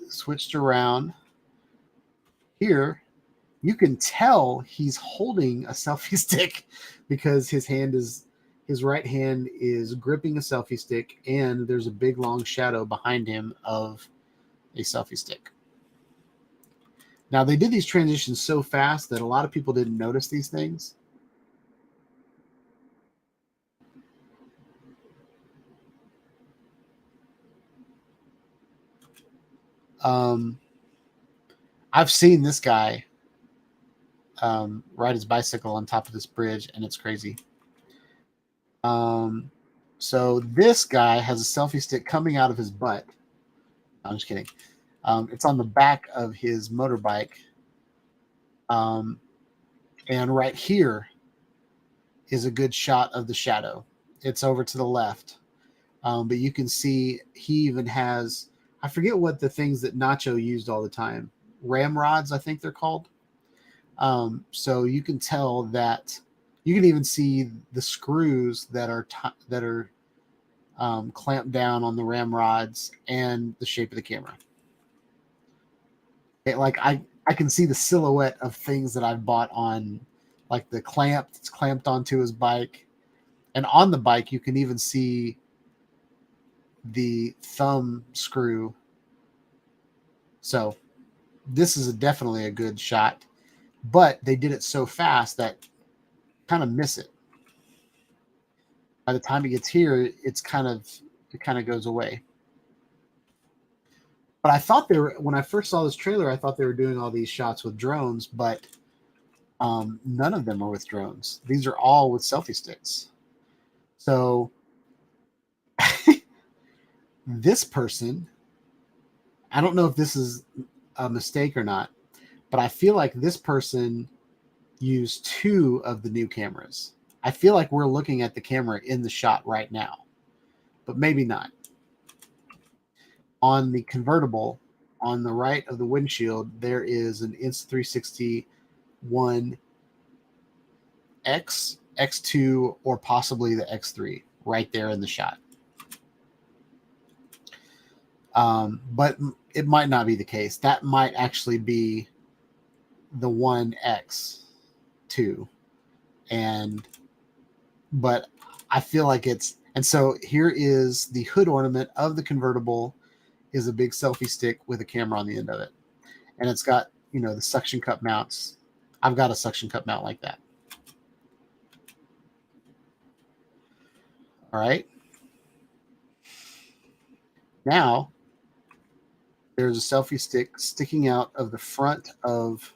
switched around. Here, you can tell he's holding a selfie stick because his right hand is gripping a selfie stick, and there's a big long shadow behind him of a selfie stick. Now, they did these transitions so fast that a lot of people didn't notice these things. I've seen this guy ride his bicycle on top of this bridge, and it's crazy. So this guy has a selfie stick coming out of his butt. I'm just kidding. It's on the back of his motorbike. And right here is a good shot of the shadow. It's over to the left. But you can see he even has, I forget what the things that Nacho used all the time. Ramrods, I think they're called. So you can tell that you can even see the screws that are clamped down on the ramrods and the shape of the camera. Like I can see the silhouette of things that I've bought on, like the clamp that's clamped onto his bike. And on the bike, you can even see the thumb screw. So this is definitely a good shot, but they did it so fast that kind of miss it. By the time it gets here, it kind of goes away. But I thought when I first saw this trailer, I thought they were doing all these shots with drones, but none of them are with drones. These are all with selfie sticks. So this person, I don't know if this is a mistake or not, but I feel like this person used 2 of the new cameras. I feel like we're looking at the camera in the shot right now, but maybe not. On the convertible, on the right of the windshield, there is an Insta360 X, X2, or possibly the X3 right there in the shot. But it might not be the case. That might actually be the 1X2. But I feel like it's, and so here is the hood ornament of the convertible is a big selfie stick with a camera on the end of it. And it's got, the suction cup mounts. I've got a suction cup mount like that. All right. Now, there's a selfie stick sticking out of the front of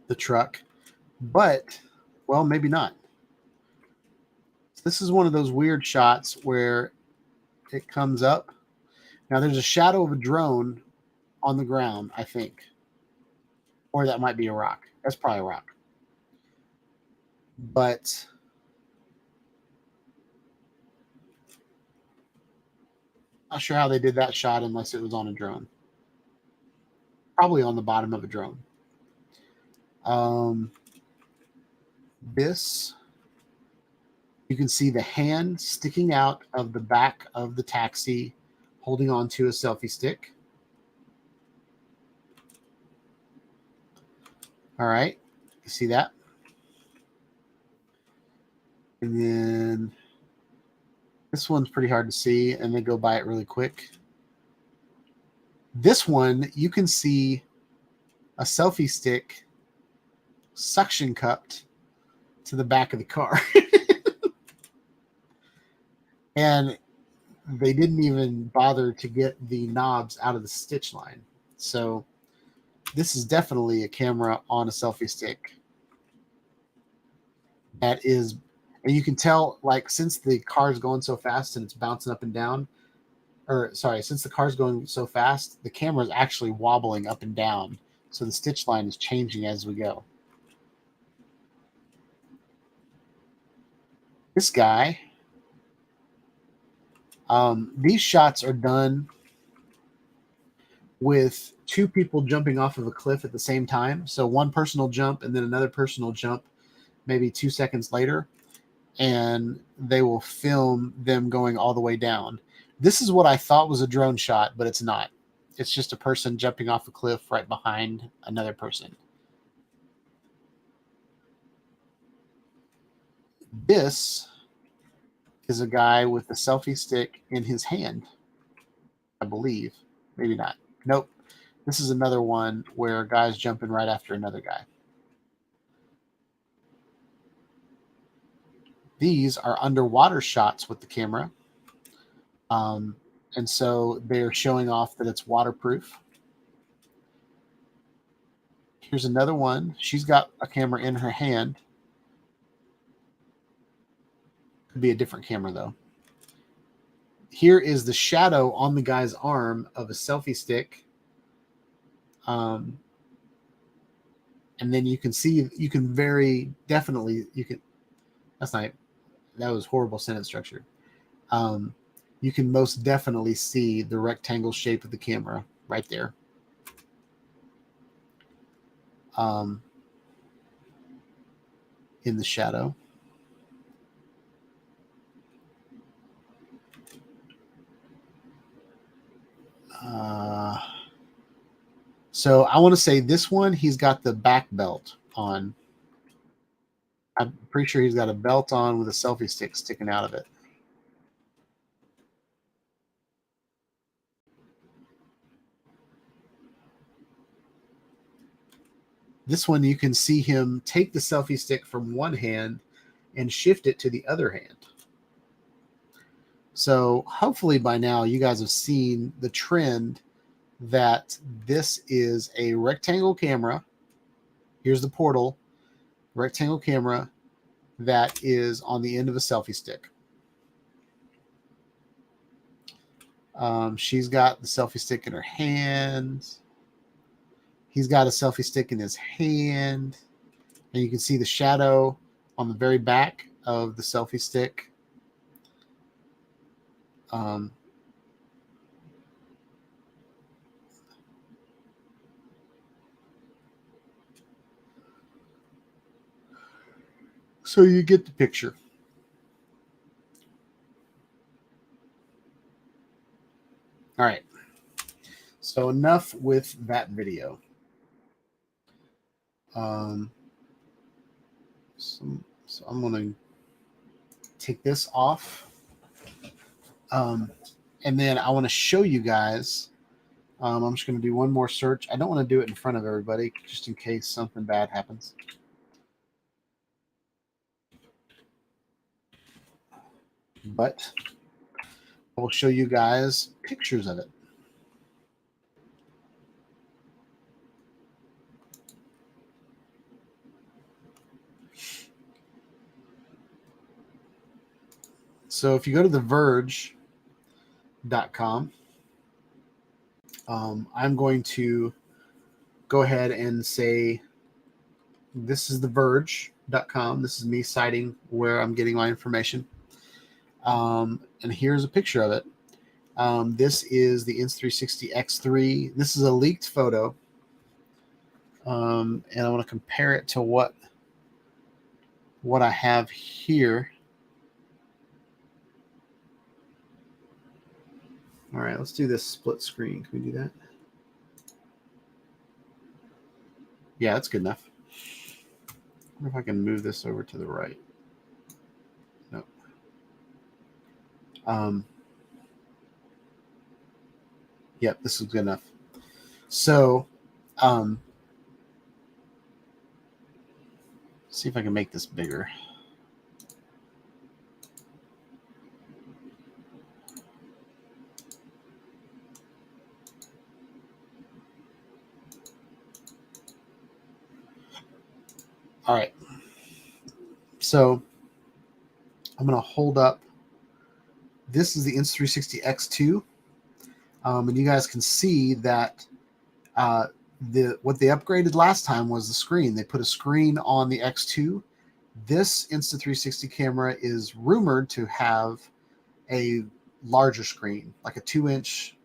the truck, but, well, maybe not. This is one of those weird shots where it comes up. Now, there's a shadow of a drone on the ground, I think. Or that might be a rock. That's probably a rock. But not sure how they did that shot unless it was on a drone. Probably on the bottom of a drone. This, you can see the hand sticking out of the back of the taxi, holding on to a selfie stick. All right, you see that? And then this one's pretty hard to see, and they go by it really quick. This one, you can see a selfie stick suction cupped to the back of the car. And they didn't even bother to get the knobs out of the stitch line. So this is definitely a camera on a selfie stick. That is, and you can tell, like, since the car is going so fast and it's bouncing up and down, or sorry, since the car's going so fast, the camera is actually wobbling up and down. So the stitch line is changing as we go. This guy, these shots are done with two people jumping off of a cliff at the same time. So one person will jump and then another person will jump maybe 2 seconds later, and they will film them going all the way down. This is what I thought was a drone shot, but it's not. It's just a person jumping off a cliff right behind another person. This is a guy with a selfie stick in his hand, I believe. Maybe not. Nope. This is another one where a guy's jumping right after another guy. These are underwater shots with the camera. And so they're showing off that it's waterproof. Here's another one. She's got a camera in her hand. Could be a different camera, though. Here is the shadow on the guy's arm of a selfie stick. And then you can see, you can very definitely, you can, that was horrible sentence structure. You can most definitely see the rectangle shape of the camera right there. In the shadow. So I want to say this one, he's got the back belt on. I'm pretty sure he's got a belt on with a selfie stick sticking out of it. This one, you can see him take the selfie stick from one hand and shift it to the other hand. So hopefully by now you guys have seen the trend that this is a rectangle camera. Here's the portal, rectangle camera that is on the end of a selfie stick. She's got the selfie stick in her hand. He's got a selfie stick in his hand. And you can see the shadow on the very back of the selfie stick. So you get the picture. All right. So enough with that video. So I'm going to take this off. And then I want to show you guys. I'm just going to do one more search. I don't want to do it in front of everybody just in case something bad happens. But I will show you guys pictures of it. So if you go to theverge.com, I'm going to go ahead and say, this is theverge.com. This is me citing where I'm getting my information. And here's a picture of it. This is the Insta360 X3. This is a leaked photo. And I want to compare it to what I have here. All right, let's do this split screen. Can we do that? Yeah, that's good enough. I wonder if I can move this over to the right. No. Yep, this is good enough. So, see if I can make this bigger. All right. So I'm going to hold up. This is the Insta360 X2. And you guys can see that what they upgraded last time was the screen. They put a screen on the X2. This Insta360 camera is rumored to have a larger screen, like a 2-inch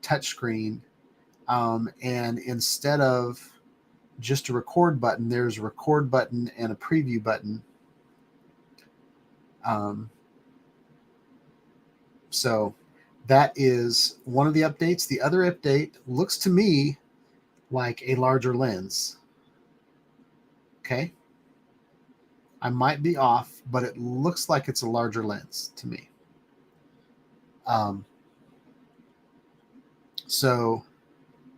touch screen. And instead of just a record button, there's a record button and a preview button. So that is one of the updates. The other update looks to me like a larger lens. Okay. I might be off, but it looks like it's a larger lens to me. So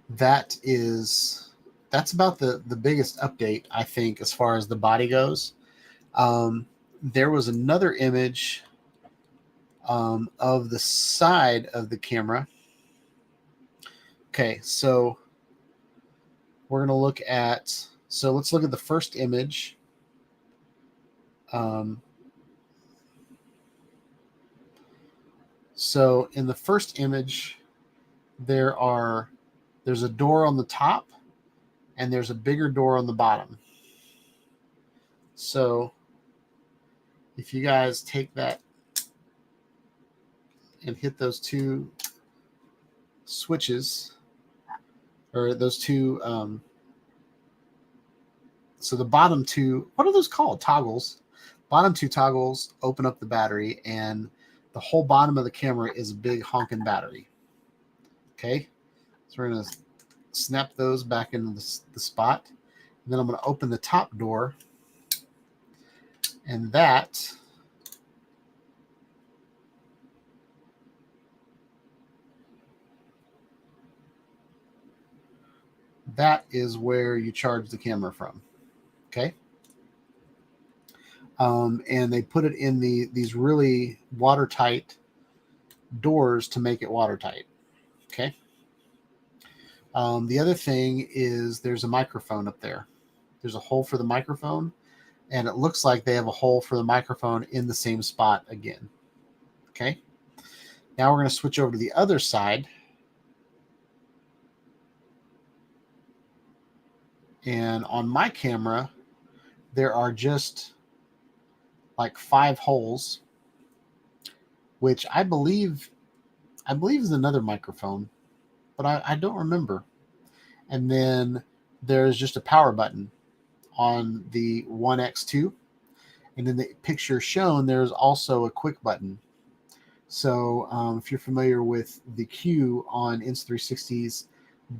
that's about the biggest update, I think, as far as the body goes. There was another image of the side of the camera. Okay, so we're going to look at, so let's look at the first image. So in the first image, there's a door on the top and there's a bigger door on the bottom. So if you guys take that and hit those two switches, or those two, so the bottom two, what are those called? Toggles. Bottom two toggles open up the battery, and the whole bottom of the camera is a big honking battery. Okay, so we're going to snap those back into the spot. And then I'm going to open the top door, and that is where you charge the camera from. Okay. And they put it in these really watertight doors to make it watertight. Okay. The other thing is there's a microphone up there. There's a hole for the microphone, and it looks like they have a hole for the microphone in the same spot again. Okay. Now we're going to switch over to the other side. And on my camera, there are just like 5 holes, which I believe is another microphone, but I don't remember. And then there's just a power button on the 1X2. And in the picture shown, there's also a quick button. So if you're familiar with the Q on Insta360s,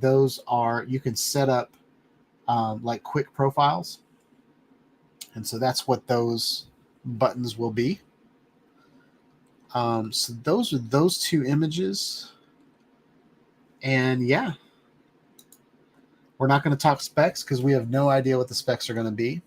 those are, you can set up like quick profiles. And so that's what those buttons will be. So those are those two images. And yeah, we're not going to talk specs because we have no idea what the specs are going to be.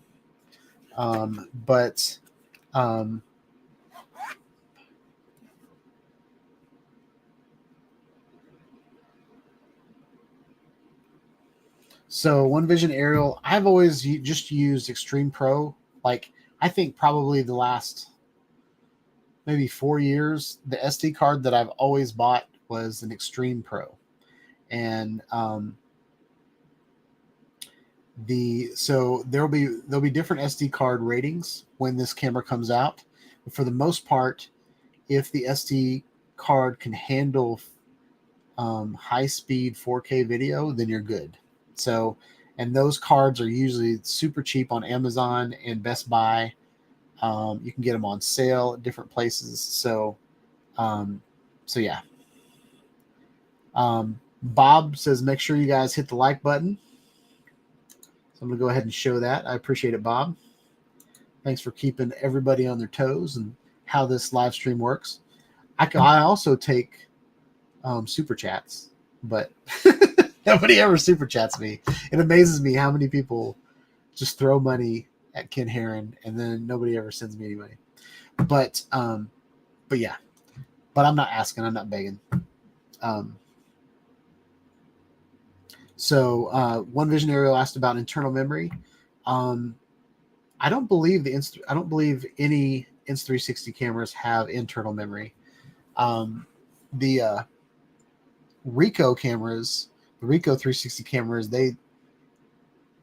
So One Vision Aerial, I've always just used Extreme Pro. Like, I think probably the last maybe 4 years, the SD card that I've always bought was an Extreme Pro. And so there'll be different SD card ratings when this camera comes out. But for the most part, if the SD card can handle high-speed 4K video, then you're good. So, and those cards are usually super cheap on Amazon and Best Buy. You can get them on sale at different places. So yeah. Bob says, make sure you guys hit the like button. So I'm going to go ahead and show that. I appreciate it, Bob. Thanks for keeping everybody on their toes and how this live stream works. I also take super chats, but nobody ever super chats me. It amazes me how many people just throw money at Ken Heron and then nobody ever sends me any money. But yeah, but I'm not asking, I'm not begging. So One Vision Aerial asked about internal memory. I don't believe any Insta360 cameras have internal memory. The Ricoh cameras, the Ricoh 360 cameras, they,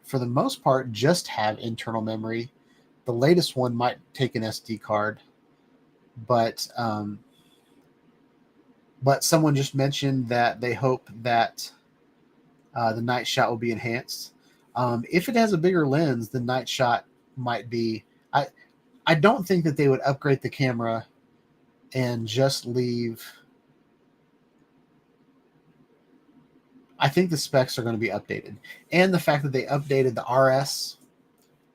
for the most part, just have internal memory. The latest one might take an SD card, but someone just mentioned that they hope that the night shot will be enhanced. If it has a bigger lens, the night shot might be. I don't think that they would upgrade the camera and just leave. I think the specs are going to be updated, and the fact that they updated the RS,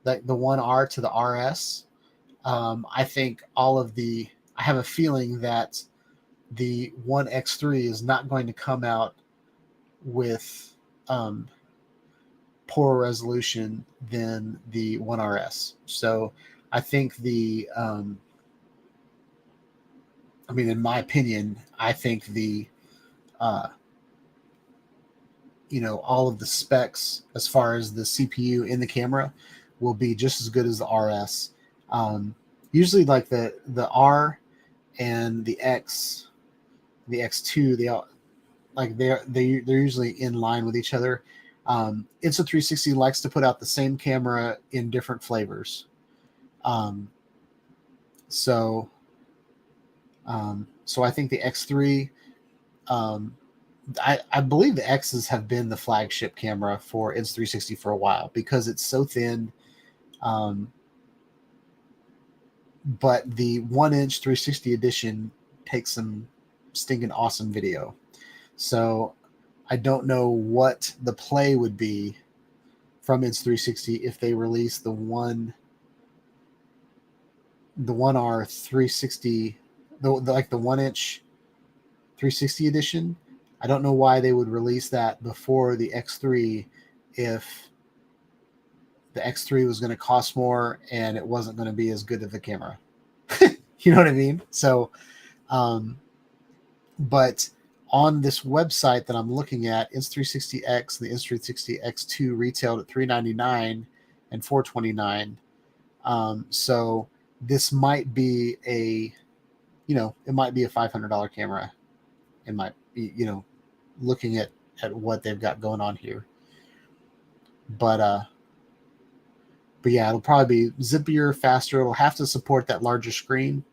like the 1R to the RS. I think all of the. I have a feeling that the 1X3 is not going to come out with poorer resolution than the 1RS. So I think the, I mean, in my opinion, I think the, you know, all of the specs as far as the CPU in the camera will be just as good as the RS. Usually like the R and the X, the X2, they all, like they're usually in line with each other. Insta360 likes to put out the same camera in different flavors. So I think the X3, I believe the X's have been the flagship camera for Insta360 for a while because it's so thin. But the 1-inch 360 edition takes some stinking awesome video. So I don't know what the play would be from Insta360 if they release the 1R 360, like the 1-inch 360 edition. I don't know why they would release that before the X3 if the X3 was going to cost more and it wasn't going to be as good of a camera. You know what I mean? So, but on this website that I'm looking at, Insta360X, the Insta360 X2 retailed at $399 and $429. So this might be a, you know, it might be a $500 camera. It might be, you know, looking at what they've got going on here. But yeah, it'll probably be zippier, faster. It'll have to support that larger screen.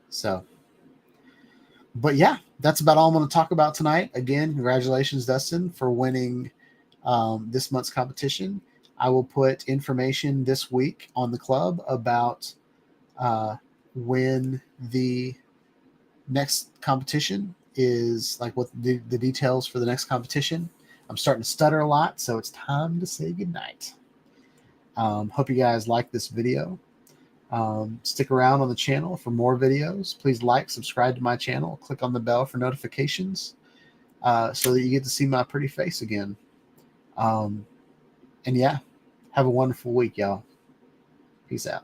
So, but yeah, that's about all I'm going to talk about tonight. Again, congratulations, Dustin, for winning this month's competition. I will put information this week on the club about when the next competition is, like what the details for the next competition. I'm starting to stutter a lot, so it's time to say goodnight. Hope you guys like this video. Stick around on the channel for more videos. Please like, subscribe to my channel, click on the bell for notifications so that you get to see my pretty face again. And yeah, have a wonderful week, y'all. Peace out.